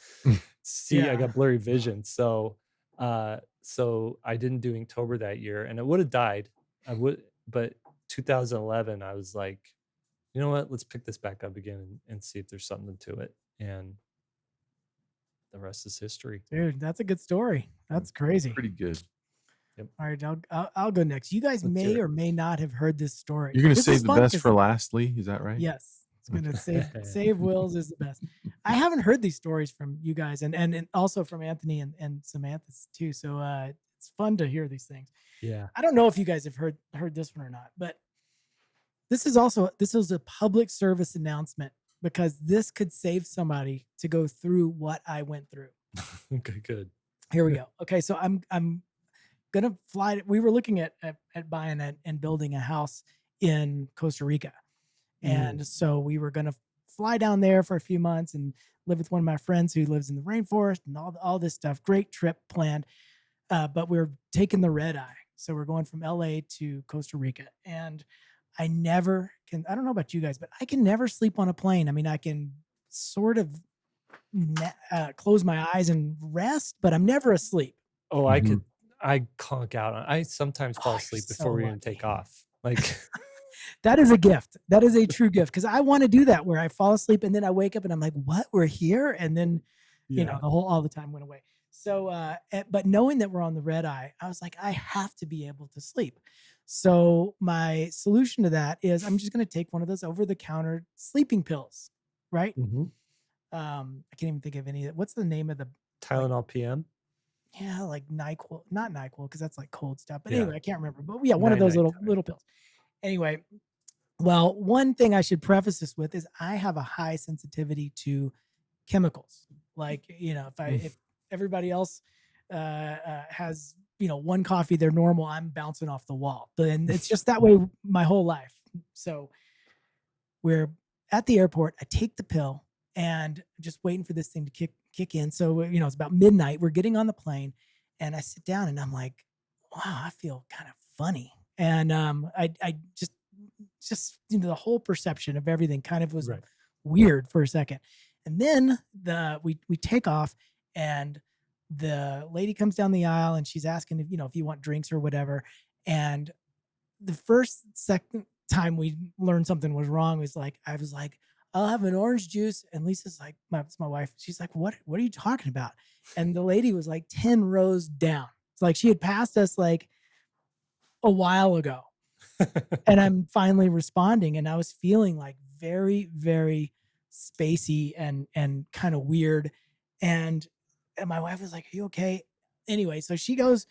see. I Yeah. got blurry vision. So I didn't do Inktober that year, and it would have died. But 2011, I was like, you know what? Let's pick this back up again and see if there's something to it. And the rest is history. Dude, that's a good story. That's crazy. Pretty good. Yep. All right, I'll go next. You guys Let's hear may it. or may not have heard this story. You're gonna This save is the fun best 'cause- for last, Lee. Is that right? Yes, it's gonna save Will's is the best. I haven't heard these stories from you guys, and also from Anthony and Samantha too. So it's fun to hear these things. Yeah. I don't know if you guys have heard this one or not, but this is a public service announcement because this could save somebody to go through what I went through. Okay, good. Here we go. Okay, so I'm gonna fly. We were looking at buying and building a house in Costa Rica, and so we were gonna fly down there for a few months and live with one of my friends who lives in the rainforest and all this stuff. Great trip planned, but we're taking the red eye, so we're going from LA to Costa Rica, and I never can. I don't know about you guys, but I can never sleep on a plane. I mean, I can sort of close my eyes and rest, but I'm never asleep. Oh, I conk out. I sometimes fall Oh, asleep you're before so we even take lucky. off. Like, That is a gift. That is a true gift because I want to do that where I fall asleep and then I wake up and I'm like, "What? We're here?" And then, yeah. all the time went away. So, but knowing that we're on the red eye, I was like, I have to be able to sleep. So my solution to that is I'm just going to take one of those over the counter sleeping pills, right? Mhm. I can't even think of any. What's the name of the? Tylenol PM. Yeah, like NyQuil, not NyQuil because that's like cold stuff. But Yeah. anyway, I can't remember. But yeah, one of those Night-night little pills. Anyway, well, one thing I should preface this with is I have a high sensitivity to chemicals. Like, if everybody else has, one coffee, they're normal, I'm bouncing off the wall. And it's just that way my whole life. So we're at the airport. I take the pill and just waiting for this thing to kick in. So, it's about midnight. We're getting on the plane and I sit down and I'm like, wow, I feel kind of funny. And I just the whole perception of everything kind of was Right. weird for a second. And then we take off and the lady comes down the aisle and she's asking if you want drinks or whatever. And the second time we learned something was wrong was like, I was like, I'll have an orange juice. And Lisa's like, my wife, she's like, what are you talking about? And the lady was like 10 rows down. It's like she had passed us like a while ago. And I'm finally responding and I was feeling like very, very spacey and kind of weird. And my wife was like, are you okay? Anyway, so she's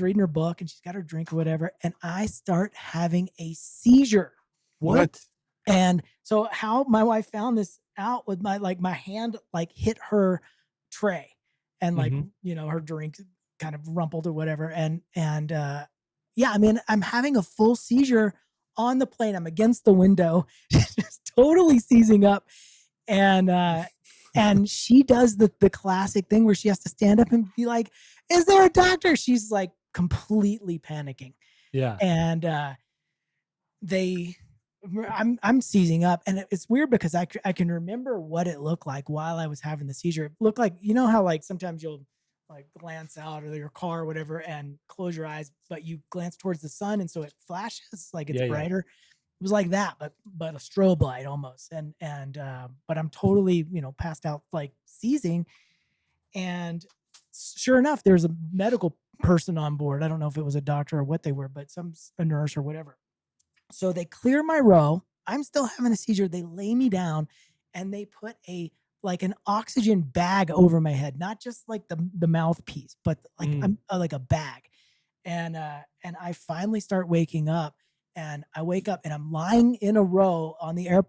reading her book and she's got her drink or whatever. And I start having a seizure. What? And so how my wife found this out with my hand like hit her tray and like, her drink kind of rumpled or whatever. And yeah, I mean, I'm having a full seizure on the plane. I'm against the window, just totally seizing up. And she does the classic thing where she has to stand up and be like, is there a doctor? She's like completely panicking. Yeah. And I'm seizing up, and it's weird because I can remember what it looked like while I was having the seizure. It looked like, how like sometimes you'll like glance out of your car or whatever and close your eyes, but you glance towards the sun and so it flashes like it's brighter. It was like that, but a strobe light almost. But I'm totally, passed out, like seizing. And sure enough, there's a medical person on board. I don't know if it was a doctor or what they were, but a nurse or whatever. So they clear my row. I'm still having a seizure. They lay me down and they put an oxygen bag over my head, not just like the mouthpiece, but like a bag. And I finally start waking up, and I wake up and I'm lying in a row on the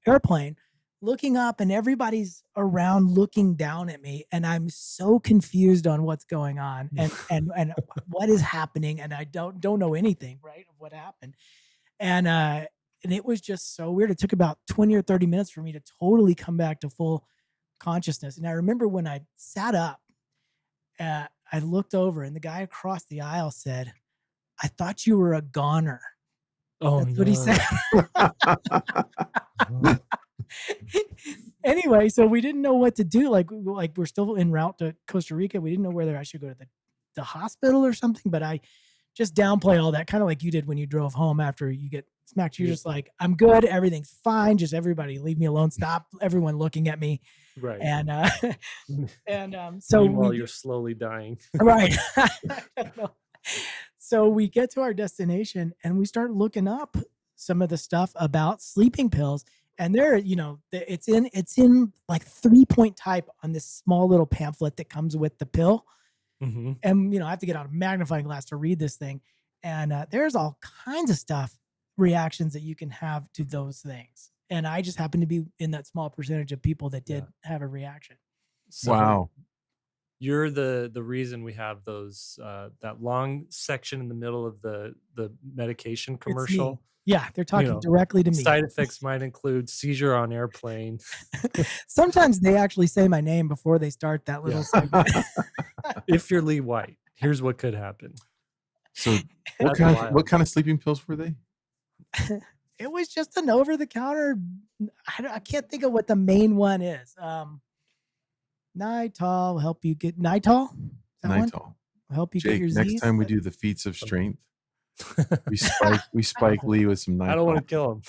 airplane, looking up, and everybody's around looking down at me, and I'm so confused on what's going on and what is happening, and I don't know anything, right, of what happened. And it was just so weird. It took about 20 or 30 minutes for me to totally come back to full consciousness. And I remember when I sat up, I looked over and the guy across the aisle said, "I thought you were a goner." Oh, That's what he said. no. Anyway, so we didn't know what to do. Like we're still en route to Costa Rica. We didn't know whether I should go to the hospital or something, but I just downplay all that, kind of like you did when you drove home after you get smacked. You're just like, I'm good. Everything's fine. Just everybody leave me alone. Stop everyone looking at me. Right. And, so meanwhile, you're slowly dying. Right. I don't know. So we get to our destination and we start looking up some of the stuff about sleeping pills. And there, it's in like 3-point type on this small little pamphlet that comes with the pill. Mm-hmm. And, I have to get out a magnifying glass to read this thing. And there's all kinds of reactions that you can have to those things. And I just happen to be in that small percentage of people that did have a reaction. So wow. You're the reason we have those that long section in the middle of the medication commercial. Yeah, they're talking directly to me. Side effects might include seizure on airplane. Sometimes they actually say my name before they start that little segment. If you're Lee White, here's what could happen. So what kind of sleeping pills were they? It was just an over-the-counter. I can't think of what the main one is. Nitol will help you get Nitol. Nitol. Will help you Jake, get your next Z's. time we do the feats of strength, we spike Lee with some Nitol. I don't want to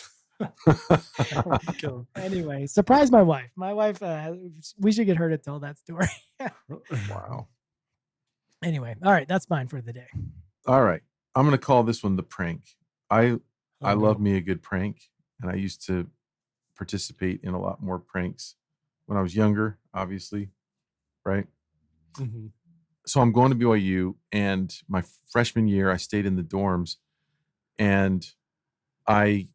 kill him. Anyway, surprise my wife. My wife, we should get her to tell that story. Wow. Anyway, all right, that's mine for the day. All right, I'm gonna call this one the prank. I love me a good prank, and I used to participate in a lot more pranks when I was younger, obviously, right? Mm-hmm. So I'm going to BYU, and my freshman year, I stayed in the dorms, and I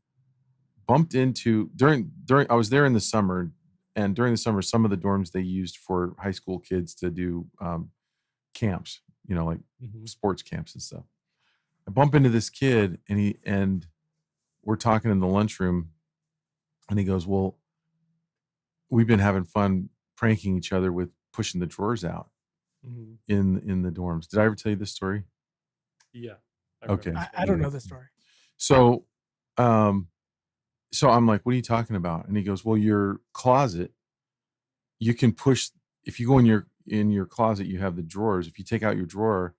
bumped into during I was there in the summer, and during the summer, some of the dorms they used for high school kids to do camps, like sports camps and stuff. I bump into this kid, and we're talking in the lunchroom, and he goes, "Well, we've been having fun pranking each other with pushing the drawers out in the dorms." Did I ever tell you this story? Yeah. Okay. I don't know the story. So, so I'm like, "What are you talking about?" And he goes, "Well, your closet, you can push. If you go in your closet, you have the drawers. If you take out your drawer,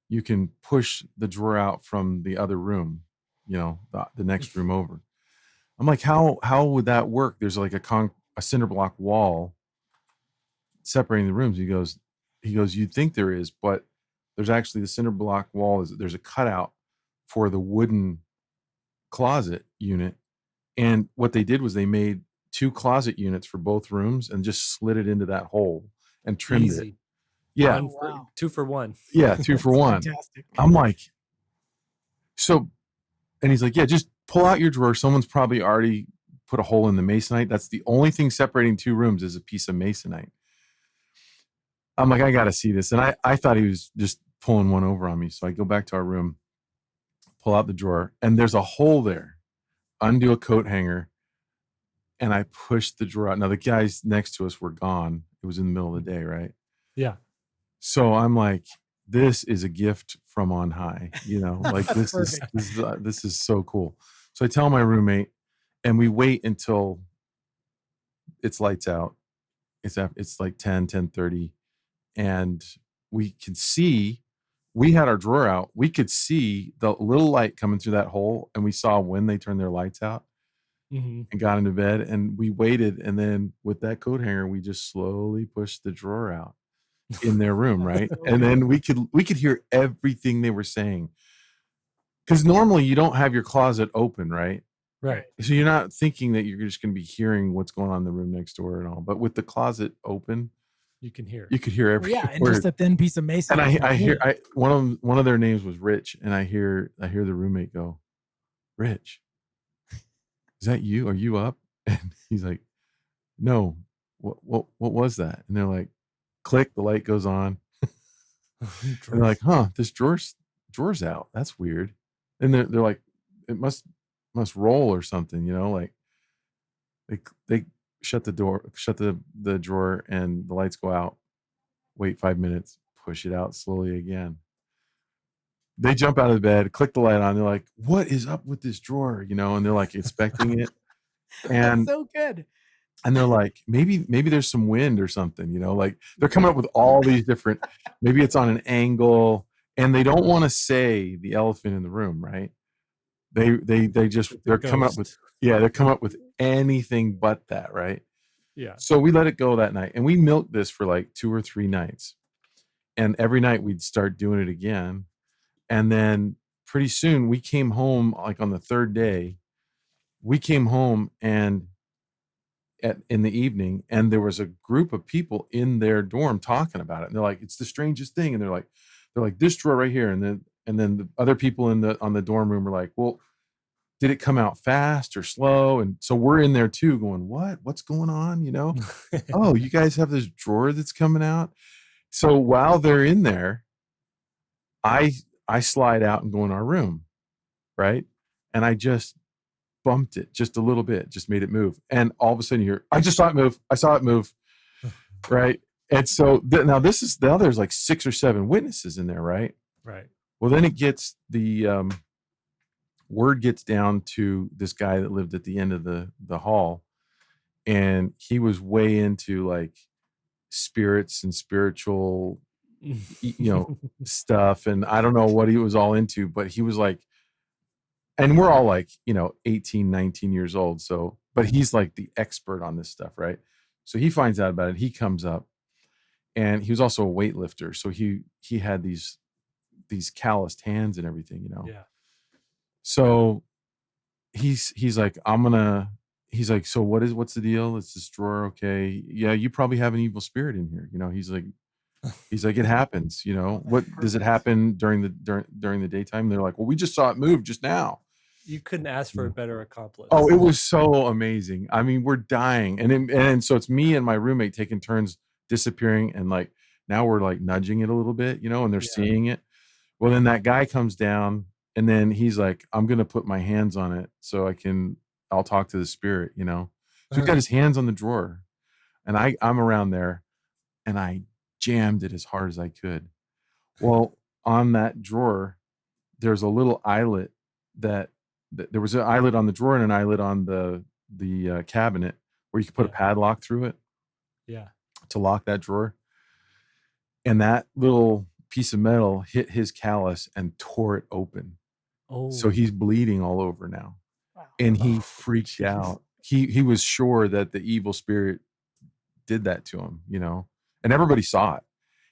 you can push the drawer out from the other room, the next room over." I'm like, how would that work? There's like a cinder block wall separating the rooms. He goes, "You'd think there is, but there's actually the cinder block wall there's a cutout for the wooden closet unit. And what they did was they made 2 closet units for both rooms and just slid it into that hole and trimmed it." Yeah. 2 for 1. Yeah, 2 for 1. Fantastic. I'm like, and he's like, "Yeah, just pull out your drawer. Someone's probably already put a hole in the masonite. That's the only thing separating 2 rooms is a piece of masonite." I'm like, "I got to see this." And I thought he was just pulling one over on me. So I go back to our room, pull out the drawer, and there's a hole there. Undo a coat hanger, and I pushed the drawer out. Now the guys next to us were gone. It was in the middle of the day, right? Yeah. So I'm like, this is a gift from on high, like this is so cool. So I tell my roommate, and we wait until it's lights out. It's like 10:30, and we had our drawer out. We could see the little light coming through that hole, and we saw when they turned their lights out and got into bed, and we waited. And then with that coat hanger, we just slowly pushed the drawer out. in their room, That's right? so And good. then we could hear everything they were saying. Because normally you don't have your closet open, right? Right. So you're not thinking that you're just going to be hearing what's going on in the room next door and all. But with the closet open, You can hear. you could hear Well, every yeah, and just word. a thin piece of And masonry in I hear between. one of their names was Rich, and I hear the roommate go, "Rich, is that you? Are you up?" And he's like, "No. What was that?" And they're like, "Click, the light goes on." And they're like, "Huh, this drawer's out. That's weird." And they're like, "It must roll or something, you know, like they shut the door, shut the drawer, and the lights go out. Wait 5 minutes, push it out slowly again. They jump out of the bed, click the light on. They're like, "What is up with this drawer?" You know, and they're like inspecting it, That's and so good. they're like, maybe there's some wind or something, you know, like they're coming up with all these different. Maybe it's on an angle, and they don't want to say the elephant in the room, right? They just With the they're coming up with ghost. they're coming up with anything but that, right? Yeah. So we let it go that night, and we milked this for like 2 or 3 nights, and every night we'd start doing it again, and then pretty soon we came home, like on the 3rd day, we came home and in the evening, and there was a group of people in their dorm talking about it, and they're like, "It's the strangest thing," and they're like, "This drawer right here," and then the other people in the on the dorm room were like, "Well, did it come out fast or slow?" And so we're in there too going, what's going on, you know? "Oh, you guys have this drawer that's coming out?" So while they're in there, I slide out and go in our room, right? And I just bumped it just a little bit, just made it move. And all of a sudden you hear, "I just saw it move. I saw it move." Right? And so now there's like 6 or 7 witnesses in there, right? Right. Well, then it gets word gets down to this guy that lived at the end of the hall, and he was way into like spirits and spiritual stuff, and I don't know what he was all into, but he was like, and we're all like 18, 19 years old, so but he's like the expert on this stuff, right? So he finds out about it, he comes up, and he was also a weightlifter, so he had these calloused hands and everything. Yeah. So he's like, he's like, "So what's the deal? It's this drawer, okay? Yeah, you probably have an evil spirit in here." He's like, "It happens, what does it happen during the daytime?" They're like, "Well, we just saw it move just now." You couldn't ask for a better accomplice. Oh, it was so amazing. I mean, we're dying, and so it's me and my roommate taking turns disappearing, and like now we're like nudging it a little bit, and they're Yeah. seeing it. Well, then that guy comes down, and then he's like, "I'm gonna put my hands on it so I'll talk to the spirit." So he's got his hands on the drawer, and I'm around there, and I jammed it as hard as I could. Well, on that drawer, there's a little eyelet that there was an eyelet on the drawer and an eyelet on the cabinet where you could put a Yeah. padlock through it Yeah. to lock that drawer. And that little piece of metal hit his callus and tore it open. So Oh. he's bleeding all over now. Wow. And he Oh, freaked jeez. out. He was sure that the evil spirit did that to him, and everybody saw it.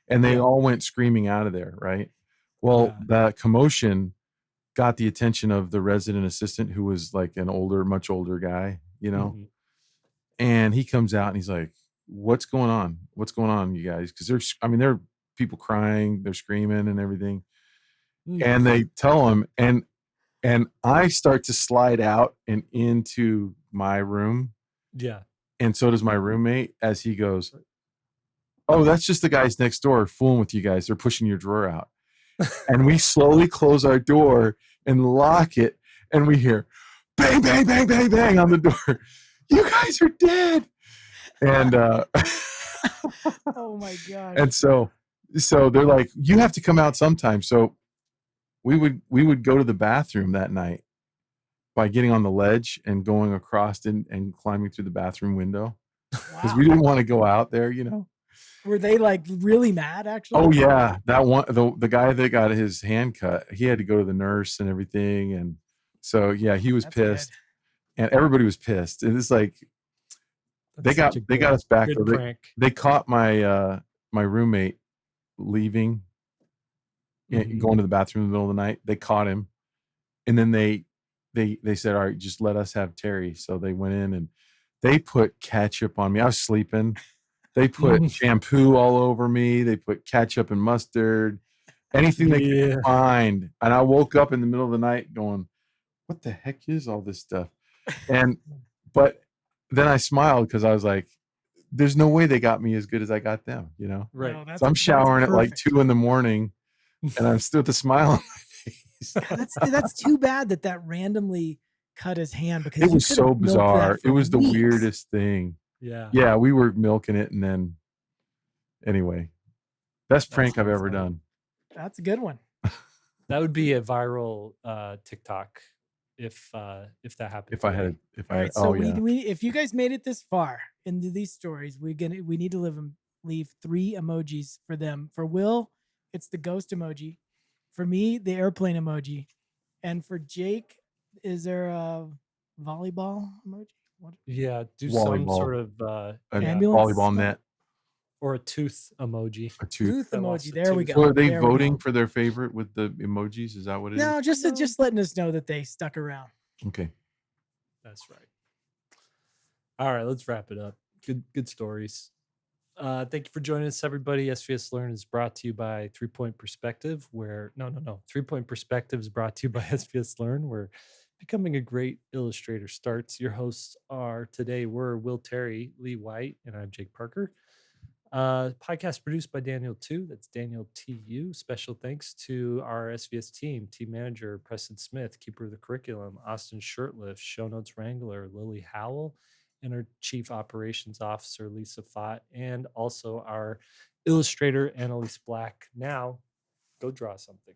And they Yeah. all went screaming out of there, right? Well, Yeah. the commotion got the attention of the resident assistant, who was like an much older guy, Mhm. and he comes out and he's like, "What's going on? What's going on, you guys?" Because there are people crying, they're screaming and everything. Mm. And they tell him, and I start to slide out and into my room, Yeah. and so does my roommate, as he goes, "Oh, that's just the guys next door fooling with you guys. They're pushing your drawer out." And we slowly close our door and lock it, and we hear bang, bang, bang, bang, bang on the door. "You guys are dead." And Oh my gosh. and so they're like, "You have to come out sometime." So we would go to the bathroom that night by getting on the ledge and going across and climbing through the bathroom window, because we Wow. didn't want to go out there. Were they like really mad actually? Oh yeah, that one, the guy that got his hand cut, he had to go to the nurse and everything, and so yeah, he was That's good. pissed, and everybody was pissed. And it's like That's such a they got us back good though. prank. They caught my roommate leaving, Mhm. going to the bathroom in the middle of the night. They caught him, and then they said, "All right, just let us have Terry." So they went in and they put ketchup on me. I was sleeping. They put Mhm. shampoo all over me. They put ketchup and mustard, anything they could Yeah. find. And I woke up in the middle of the night going, "What the heck is all this stuff?" And but then I smiled because I was like, "There's no way they got me as good as I got them," you know? Right. No, So I'm that's showering at like perfect. 2 in the morning, and I'm still with a smile on my face. God, that's too bad that that randomly cut his hand It because you was could have so milked that bizarre. It for was the weeks. weirdest thing. Yeah. Yeah, we were milking it, and then anyway, best That's prank I've so ever funny. done. That's a good one. That would be a viral TikTok if that happened today. All right, so oh, we yeah. we if you guys made it this far into these stories, we need to leave 3 emojis for them. For Will, it's the ghost emoji. For me, the airplane emoji, and for Jake, is there a volleyball emoji? What Yeah, do some sort Volleyball, of a yeah, ambulance? volleyball net, or a tooth emoji a tooth. Tooth that lost emoji. a There we tooth. go. So are they There we go. voting for their favorite with the emojis? Is that what it is? No, just No. just letting us know that they stuck around. Okay. That's right. All right, let's wrap it up. Good stories. Thank you for joining us, everybody. SVS Learn is brought to you by 3 Point Perspective, where no. 3 Point Perspective is brought to you by SVS Learn, where becoming a great illustrator starts. Your hosts are today we're Will Terry, Lee White, and I'm Jake Parker. Podcast produced by Daniel Tu. That's Daniel TU. Special thanks to our SVS team manager Preston Smith, keeper of the curriculum, Austin Shirtlift, show notes wrangler Lily Howell, and our chief operations officer Lisa Fott, and also our illustrator Annalise Black. Now, go draw something.